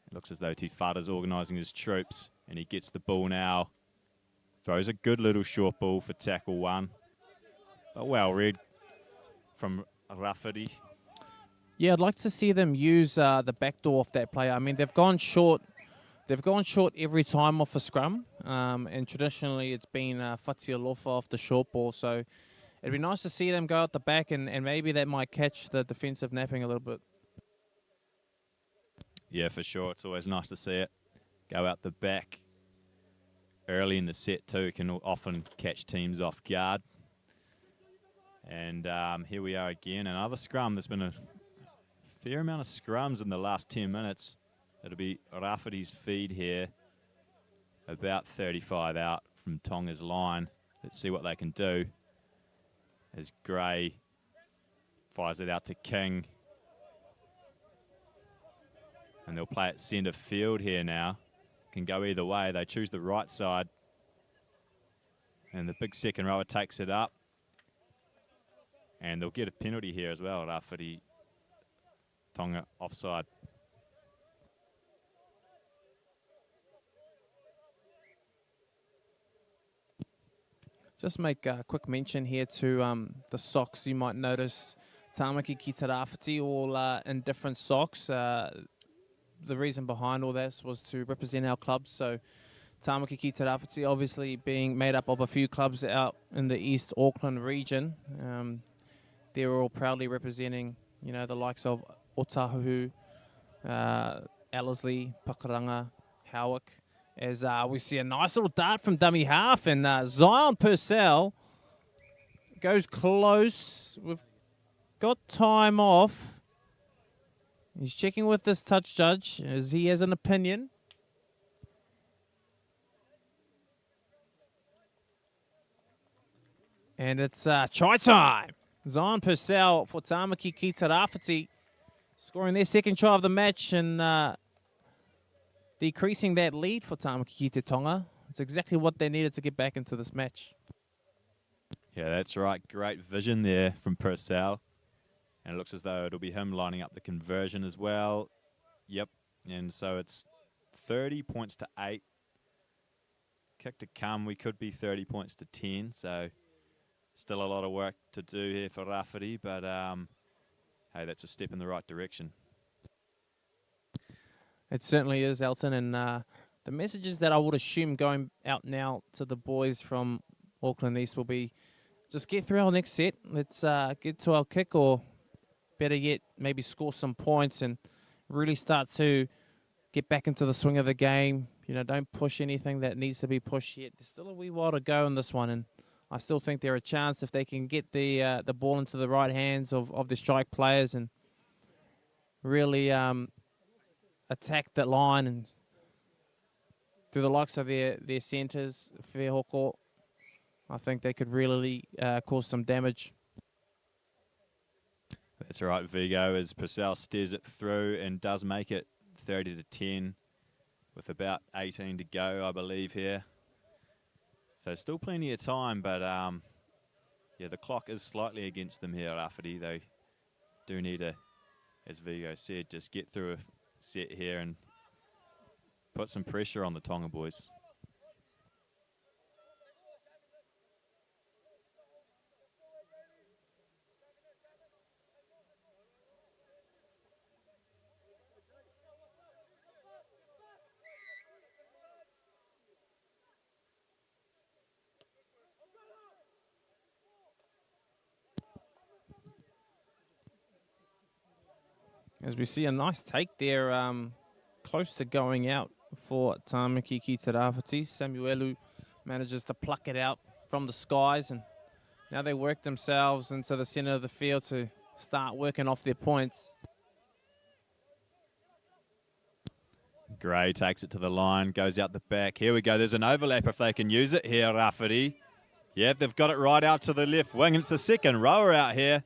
It looks as though Tifata's organising his troops, and he gets the ball now. Throws a good little short ball for tackle 1. But well read from Rawhiti. Yeah, I'd like to see them use the backdoor off that play. I mean, they've gone short. They've gone short every time off a scrum, and traditionally it's been Fatialofa off the short ball. So it'd be nice to see them go out the back, and maybe that might catch the defensive napping a little bit. Yeah, for sure. It's always nice to see it go out the back early in the set too. Can often catch teams off guard. And here we are again, another scrum. There's been a fair amount of scrums in the last 10 minutes. It'll be Rawhiti's feed here, about 35 out from Tonga's line. Let's see what they can do. As Gray fires it out to King. And they'll play it centre field here now. Can go either way. They choose the right side. And the big second rower takes it up. And they'll get a penalty here as well. Rawhiti, Tonga offside. Just make a quick mention here to the socks. You might notice Tāmaki ki te Rawhiti all in different socks. The reason behind all this was to represent our clubs. So Tāmaki ki te Rawhiti obviously being made up of a few clubs out in the East Auckland region. They're all proudly representing, you know, the likes of Otahuhu, Ellerslie, Pakuranga, Howick. As we see a nice little dart from dummy half, and Zion Purcell goes close. We've got time off. He's checking with this touch judge as he has an opinion. And it's try time. Zion Purcell for Tāmaki ki te Rawhiti, scoring their second try of the match and decreasing that lead for Tāmaki ki te Tonga. It's exactly what they needed to get back into this match. Yeah, that's right. Great vision there from Purcell. And it looks as though it'll be him lining up the conversion as well. Yep. And so it's 30 points to 8. Kick to come. We could be 30 points to 10. So still a lot of work to do here for Rawhiti. But, hey, that's a step in the right direction. It certainly is, Elton. And the messages that I would assume going out now to the boys from Auckland East will be just get through our next set. Let's get to our kick, or better yet, maybe score some points and really start to get back into the swing of the game. You know, don't push anything that needs to be pushed yet. There's still a wee while to go in this one, and I still think there are a chance if they can get the ball into the right hands of the strike players and really attack that line and through the likes of their centres, Whehoko, I think they could really cause some damage. That's right, Vigo, as Purcell steers it through and does make it 30 to 10 with about 18 to go, I believe, here. So still plenty of time, but yeah, the clock is slightly against them here, Rawhiti. They do need to, as Vigo said, just get through a set here and put some pressure on the Tonga boys. As we see a nice take there, close to going out for Tāmaki ki te Rawhiti. Samuelu manages to pluck it out from the skies, and now they work themselves into the centre of the field to start working off their points. Gray takes it to the line, goes out the back. Here we go. There's an overlap if they can use it here, Rawhiti. Yeah, they've got it right out to the left wing, and it's the second rower out here.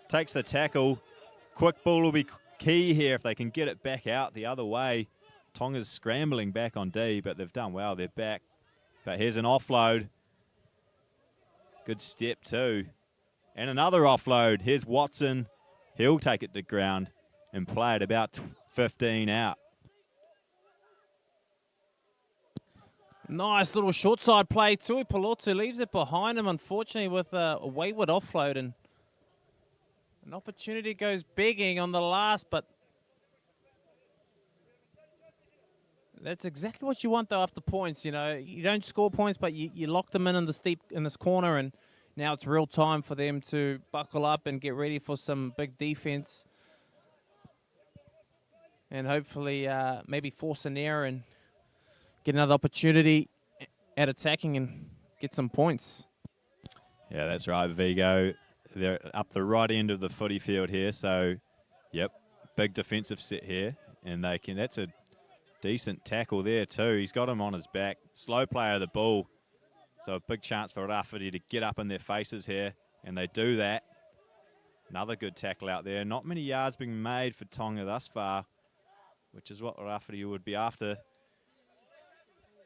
Takes the tackle. Quick ball will be key here if they can get it back out the other way. Tonga's scrambling back on D, but they've done well. They're back. But here's an offload. Good step too. And another offload. Here's Watson. He'll take it to ground and play it about 15 out. Nice little short side play. Tui Pelotu leaves it behind him, unfortunately, with a wayward offload, and an opportunity goes begging on the last, but that's exactly what you want, though, after points. You know, you don't score points, but you lock them in this corner, and now it's real time for them to buckle up and get ready for some big defense, and hopefully maybe force an error and get another opportunity at attacking and get some points. Yeah, that's right, Vigo. They're up the right end of the footy field here, so yep, big defensive set here, and they can. That's a decent tackle there too. He's got him on his back. Slow play of the ball, so a big chance for Rawhiti to get up in their faces here, and they do that. Another good tackle out there. Not many yards being made for Tonga thus far, which is what Rawhiti would be after.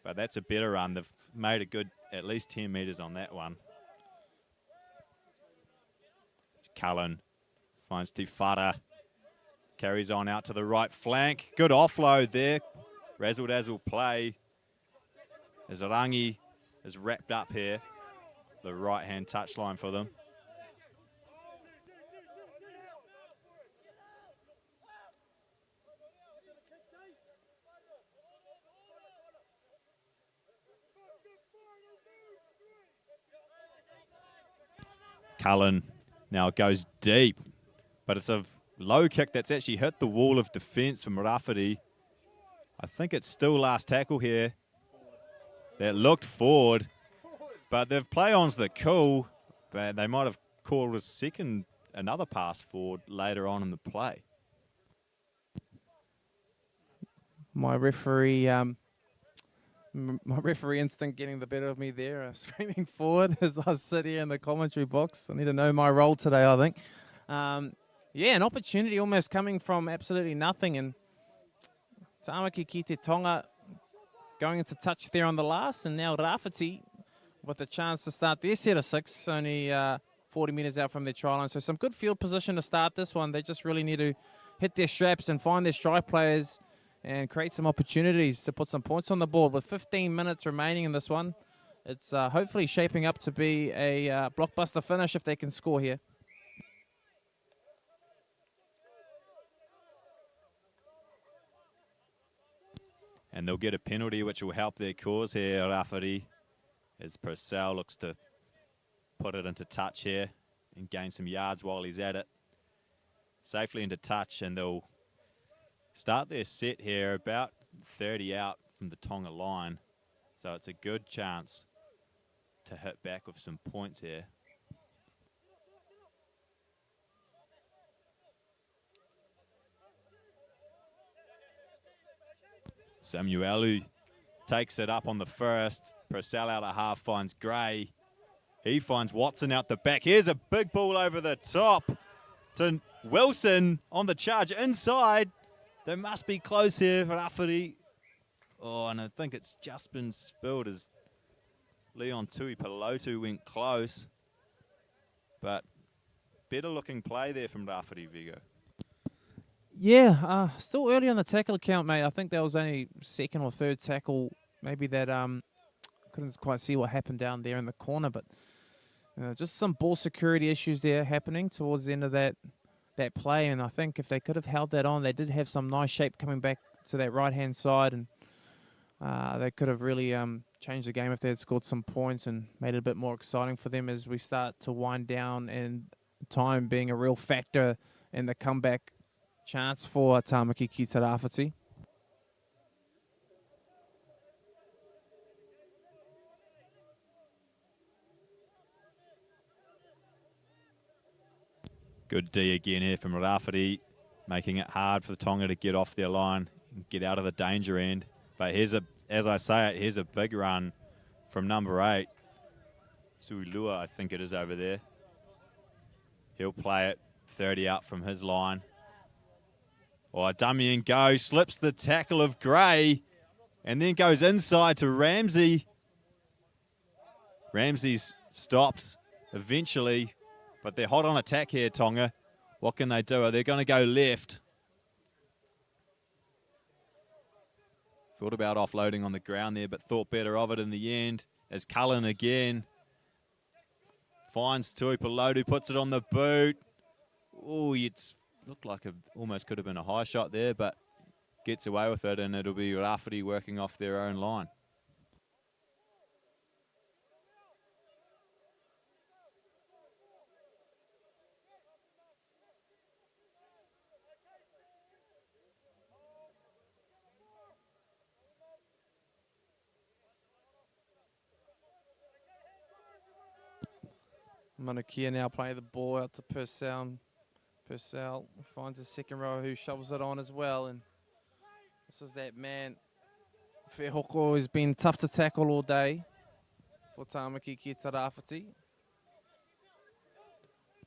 But that's a better run. They've made a good at least 10 metres on that one. Cullen finds Tifara, carries on out to the right flank. Good offload there. Razzle-dazzle play as Rangi is wrapped up here. The right-hand touchline for them. Cullen now goes deep, but it's a low kick that's actually hit the wall of defence from Rawhiti. I think it's still last tackle here. That looked forward, but they've play-ons that cool, but they might have called another pass forward later on in the play. My referee instinct getting the better of me there, screaming forward as I sit here in the commentary box. I need to know my role today, I think. Yeah, an opportunity almost coming from absolutely nothing, and Tāmaki ki te Tonga going into touch there on the last, and now Rawhiti with a chance to start their set of 6, only 40 metres out from their try line. So some good field position to start this one. They just really need to hit their straps and find their strike players and create some opportunities to put some points on the board. With 15 minutes remaining in this one, it's hopefully shaping up to be a blockbuster finish if they can score here. And they'll get a penalty, which will help their cause here, Rawhiti, as Purcell looks to put it into touch here and gain some yards while he's at it. Safely into touch, and they'll start their set here about 30 out from the Tonga line. So it's a good chance to hit back with some points here. Samuelu takes it up on the first. Purcell out at half finds Gray. He finds Watson out the back. Here's a big ball over the top to Wilson on the charge inside. They must be close here for Rawhiti. Oh, and I think it's just been spilled as Leon Tuipulotu went close. But better looking play there from Rawhiti, Vigo. Yeah, still early on the tackle account, mate. I think that was only second or third tackle. Maybe that couldn't quite see what happened down there in the corner, but just some ball security issues there happening towards the end of that play. And I think if they could have held that on, they did have some nice shape coming back to that right-hand side, and they could have really changed the game if they had scored some points and made it a bit more exciting for them as we start to wind down, and time being a real factor in the comeback chance for Tāmaki ki te Rawhiti. Good D again here from Rawhiti, making it hard for the Tonga to get off their line and get out of the danger end. But here's here's a big run from number 8. Suilua, I think it is over there. He'll play it 30 out from his line. Oh, dummy and go, slips the tackle of Gray, and then goes inside to Ramsey. Ramsey's stopped eventually, but they're hot on attack here, Tonga. What can they do? Are they going to go left? Thought about offloading on the ground there, but thought better of it in the end. As Cullen again finds Tuipulotu, puts it on the boot. Oh, it's looked like it almost could have been a high shot there, but gets away with it, and it'll be Rawhiti working off their own line. Manakia now playing the ball out to Purcell. Purcell finds a second row who shovels it on as well. And this is that man, Whehoko, has been tough to tackle all day for Tāmaki ki te Rawhiti.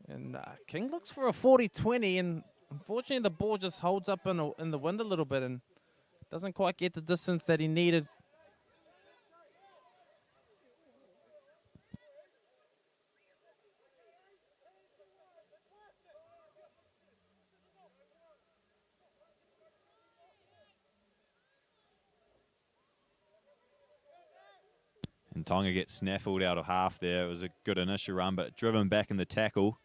And King looks for a 40-20, and unfortunately the ball just holds up in the wind a little bit and doesn't quite get the distance that he needed. And And Tonga gets snaffled out of half there. It was a good initial run, but driven back in the tackle.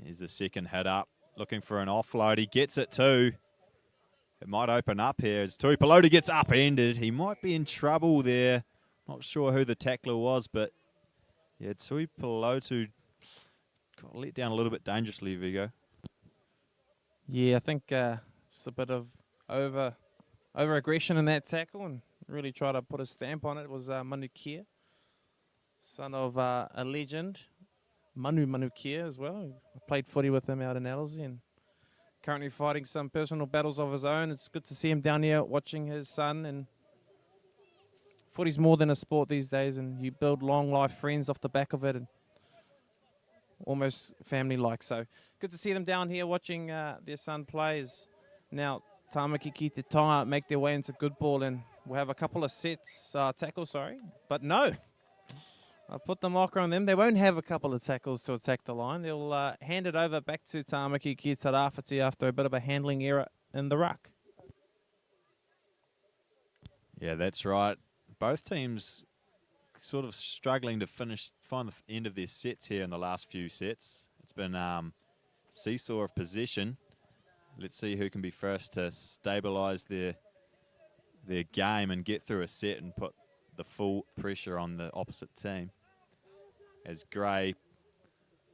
Here's the second hit up, looking for an offload. He gets it too. It might open up here as Tuipolotu gets upended. He might be in trouble there. Not sure who the tackler was, but yeah, Tuipolotu got let down a little bit dangerously, Vigo. Yeah, I think it's a bit of over aggression in that tackle, and really try to put a stamp on it. It was Manu Kia, son of a legend, Manu Kia as well. I played footy with him out in Ellerslie and currently fighting some personal battles of his own. It's good to see him down here watching his son. And footy's more than a sport these days, and you build long life friends off the back of it, and almost family-like. So good to see them down here watching their son plays. Now Tāmaki ki te Tonga make their way into good ball, and we'll have a couple of sets, tackles, but no. I'll put the marker on them. They won't have a couple of tackles to attack the line. They'll hand it over back to Tāmaki ki te Rawhiti after a bit of a handling error in the ruck. Yeah, that's right. Both teams sort of struggling to find the end of their sets here in the last few sets. It's been seesaw of possession. Let's see who can be first to stabilise their game and get through a set and put the full pressure on the opposite team. As Gray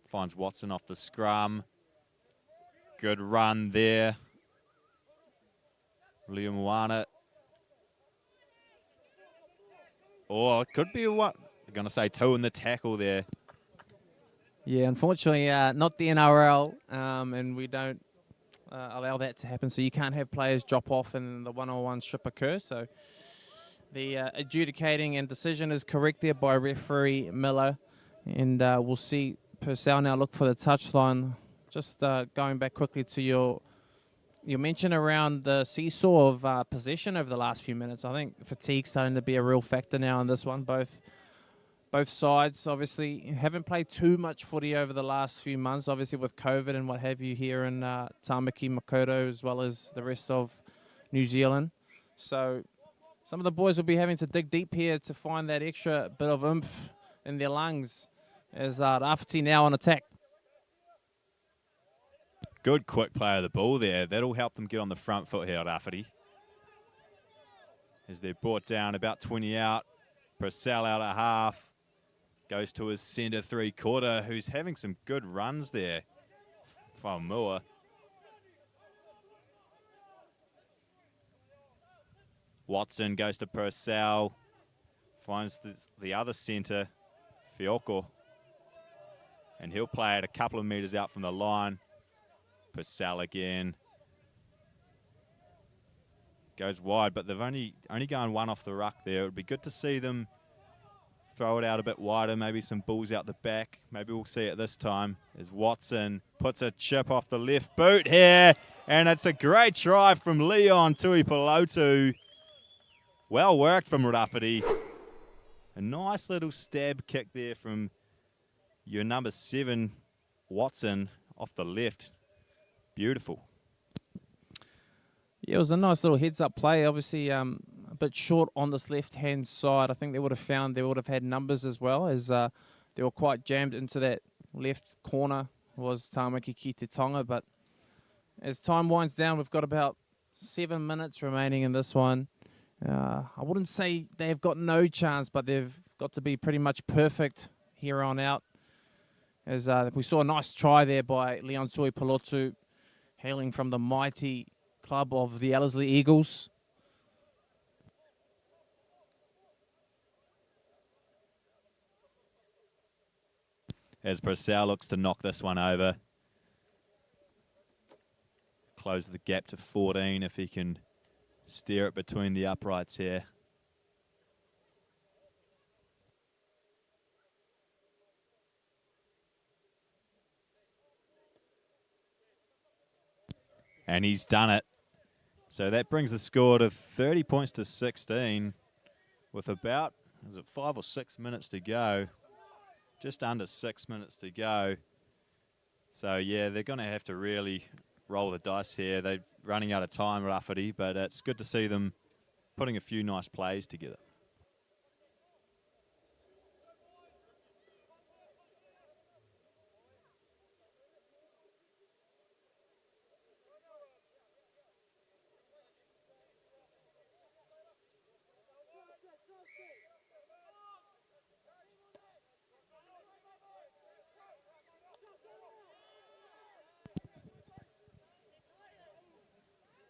finds Watson off the scrum. Good run there. Liam Moana. Oh, it could be what? They're going to say two in the tackle there. Yeah, unfortunately, not the NRL, and we don't allow that to happen. So you can't have players drop off and the one-on-one strip occurs. So the adjudicating and decision is correct there by referee Miller. And we'll see Purcell now look for the touchline. Just going back quickly to your mention around the seesaw of possession over the last few minutes. I think fatigue's starting to be a real factor now in this one. Both sides obviously haven't played too much footy over the last few months, obviously with COVID and what have you here in Tāmaki, Makaurau, as well as the rest of New Zealand. So some of the boys will be having to dig deep here to find that extra bit of oomph in their lungs as Rawhiti now on attack. Good quick play of the ball there. That'll help them get on the front foot here at Rawhiti. As they're brought down about 20 out. Purcell out at half. Goes to his centre three-quarter, who's having some good runs there. Faumua. Watson goes to Purcell. Finds the other centre, Fioko. And he'll play it a couple of metres out from the line. Purcell again. Goes wide, but they've only gone one off the ruck there. It would be good to see them throw it out a bit wider, maybe some balls out the back. Maybe we'll see it this time as Watson puts a chip off the left boot here. And it's a great try from Leon Tuipolotu. Well worked from Rawhiti. A nice little stab kick there from your number 7, Watson, off the left. Beautiful. Yeah, it was a nice little heads-up play. Obviously, a bit short on this left-hand side. I think they would have had numbers as well, as they were quite jammed into that left corner was Tāmaki ki te Tonga. But as time winds down, we've got about 7 minutes remaining in this one. I wouldn't say they've got no chance, but they've got to be pretty much perfect here on out. As we saw a nice try there by Leon Tuipolotu, hailing from the mighty club of the Ellerslie Eagles. As Purcell looks to knock this one over. Close the gap to 14 if he can steer it between the uprights here. And he's done it. So that brings the score to 30 points to 16 with about, 5 or 6 minutes to go? Just under 6 minutes to go. So, yeah, they're going to have to really roll the dice here. They're running out of time, Rawhiti, but it's good to see them putting a few nice plays together.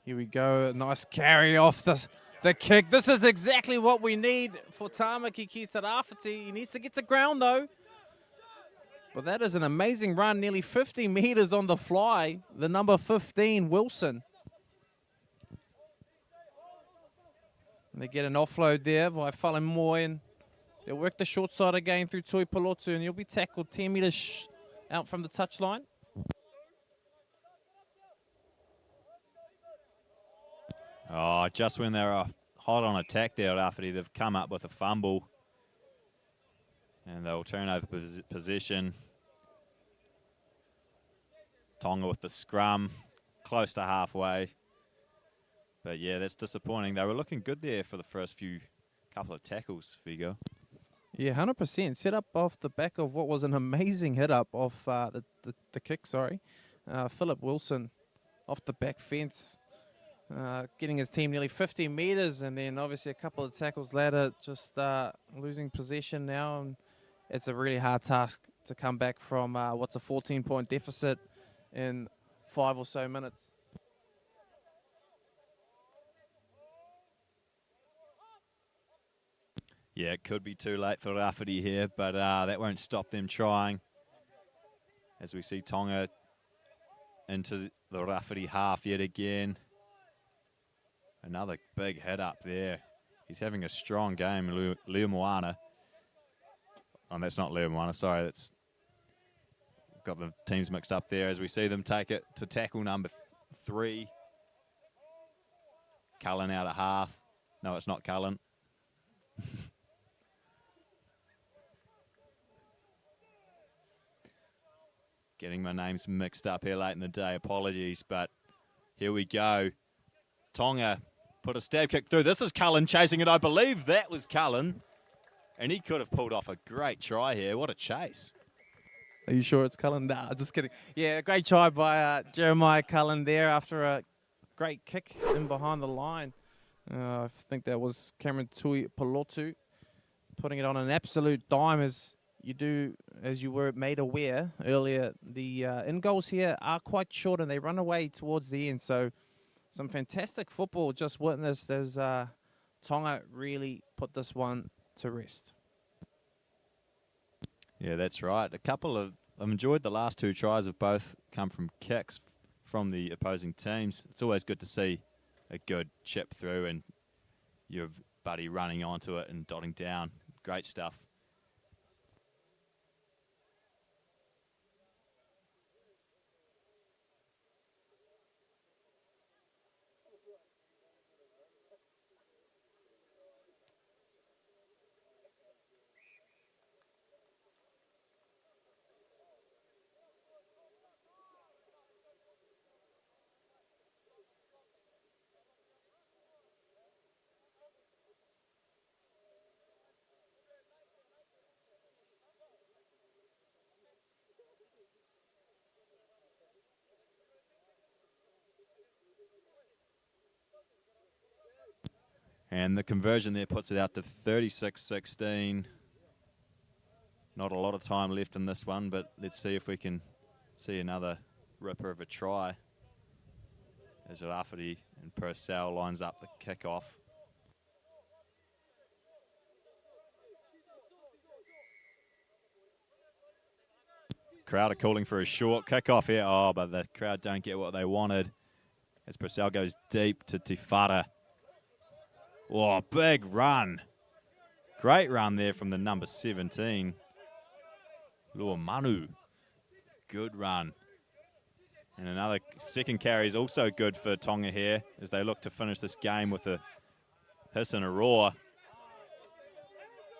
Here we go. Nice carry off the kick. This is exactly what we need for Tāmaki ki te Rawhiti. He needs to get to ground, though. But that is an amazing run, nearly 50 meters on the fly. The number 15, Wilson. And they get an offload there by Whalamoy, and they'll work the short side again through Tui Palotu, and he'll be tackled 10 meters out from the touchline. Oh, just when they're hot on attack there, Rawhiti, they've come up with a fumble. And they'll turn over position. Tonga with the scrum, close to halfway. But yeah, that's disappointing. They were looking good there for the first couple of tackles, Vigo. Yeah, 100%. Set up off the back of what was an amazing hit up off the kick, Philip Wilson off the back fence, getting his team nearly 50 meters, and then obviously a couple of tackles later, just losing possession now. And it's a really hard task to come back from what's a 14-point deficit in 5 or so minutes. Yeah, it could be too late for Rawhiti here, but that won't stop them trying. As we see Tonga into the Rawhiti half yet again. Another big hit up there. He's having a strong game, Leo Moana. Oh, that's not Leo Moana, sorry. That's got the teams mixed up there as we see them take it to tackle number 3. Cullen out of half. No, it's not Cullen. Getting my names mixed up here late in the day. Apologies, but here we go. Tonga put a stab kick through. This is Cullen chasing it. I believe that was Cullen. And he could have pulled off a great try here. What a chase. Are you sure it's Cullen? Nah, just kidding. Yeah, great try by Jeremiah Cullen there after a great kick in behind the line. I think that was Cameron Tui Palotu putting it on an absolute dime as you were made aware earlier. The in goals here are quite short and they run away towards the end. So some fantastic football just witnessed as Tonga really put this one to rest. Yeah, that's right. I've enjoyed the last 2 tries have both come from kicks from the opposing teams. It's always good to see a good chip through and your buddy running onto it and dotting down. Great stuff. And the conversion there puts it out to 36-16. Not a lot of time left in this one, but let's see if we can see another ripper of a try. As Rawhiti and Purcell lines up the kickoff. Crowd are calling for a short kickoff here. Oh, but the crowd don't get what they wanted. As Purcell goes deep to Tifara. Oh, big run. Great run there from the number 17. Lua Manu. Good run. And another second carry is also good for Tonga here as they look to finish this game with a hiss and a roar.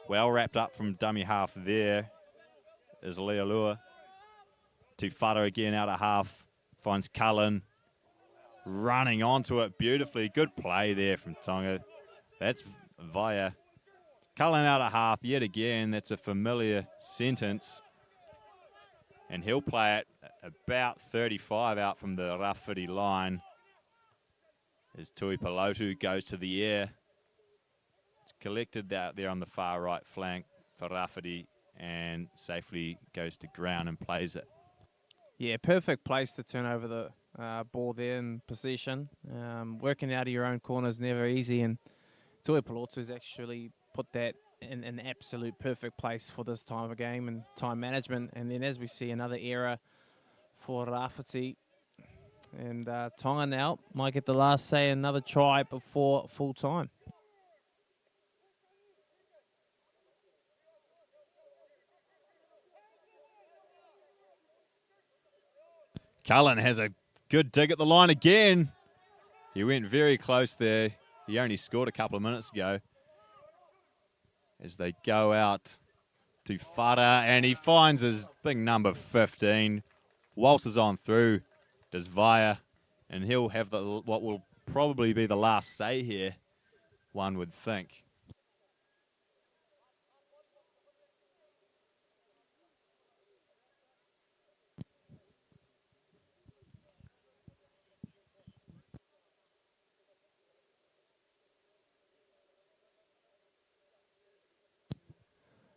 Well wrapped up from dummy half there is Leolua. Tifara again out of half. Finds Cullen. Running onto it beautifully. Good play there from Tonga. That's via Cullen out of half yet again. That's a familiar sentence. And he'll play it about 35 out from the Rawhiti line. As Tui Palotu goes to the air. It's collected out there on the far right flank for Rawhiti and safely goes to ground and plays it. Yeah, perfect place to turn over ball there in possession. Working out of your own corner is never easy, and Tuipulotu's actually put that in an absolute perfect place for this time of game and time management. And then as we see another error for Rawhiti, and Tonga now might get the last say, another try before full time. Cullen has a good dig at the line again. He went very close there. He only scored a couple of minutes ago. As they go out to Whara, and he finds his big number 15. Waltzes on through, does Via, and he'll have what will probably be the last say here, one would think.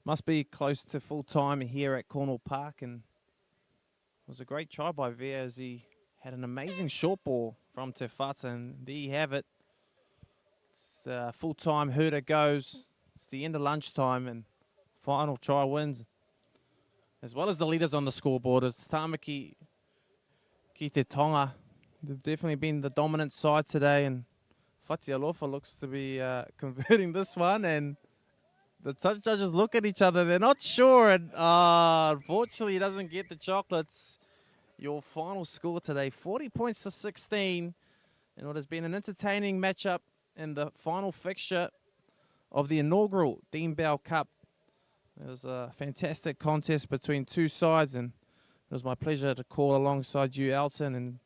Must be close to full time here at Cornwall Park, and it was a great try by Vea as he had an amazing short ball from Te Whata, and there you have it. It's full time, Herder goes. It's the end of lunchtime, and final try wins. As well as the leaders on the scoreboard, it's Tāmaki ki te Tonga. They've definitely been the dominant side today, and Whatialofa looks to be converting this one, and the judges look at each other. They're not sure, and unfortunately he doesn't get the chocolates. Your final score today, 40 points to 16, and what has been an entertaining matchup in the final fixture of the inaugural Dean Bell Cup. It was a fantastic contest between two sides, and it was my pleasure to call alongside you, Elton, and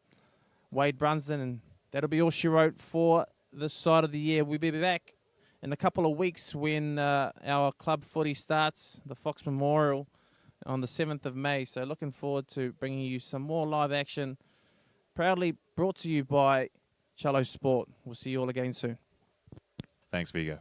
Wade Brunsden, and that'll be all she wrote for this side of the year. We'll be back in a couple of weeks when our club footy starts, the Fox Memorial, on the 7th of May. So looking forward to bringing you some more live action. Proudly brought to you by Cello Sport. We'll see you all again soon. Thanks, Vigo.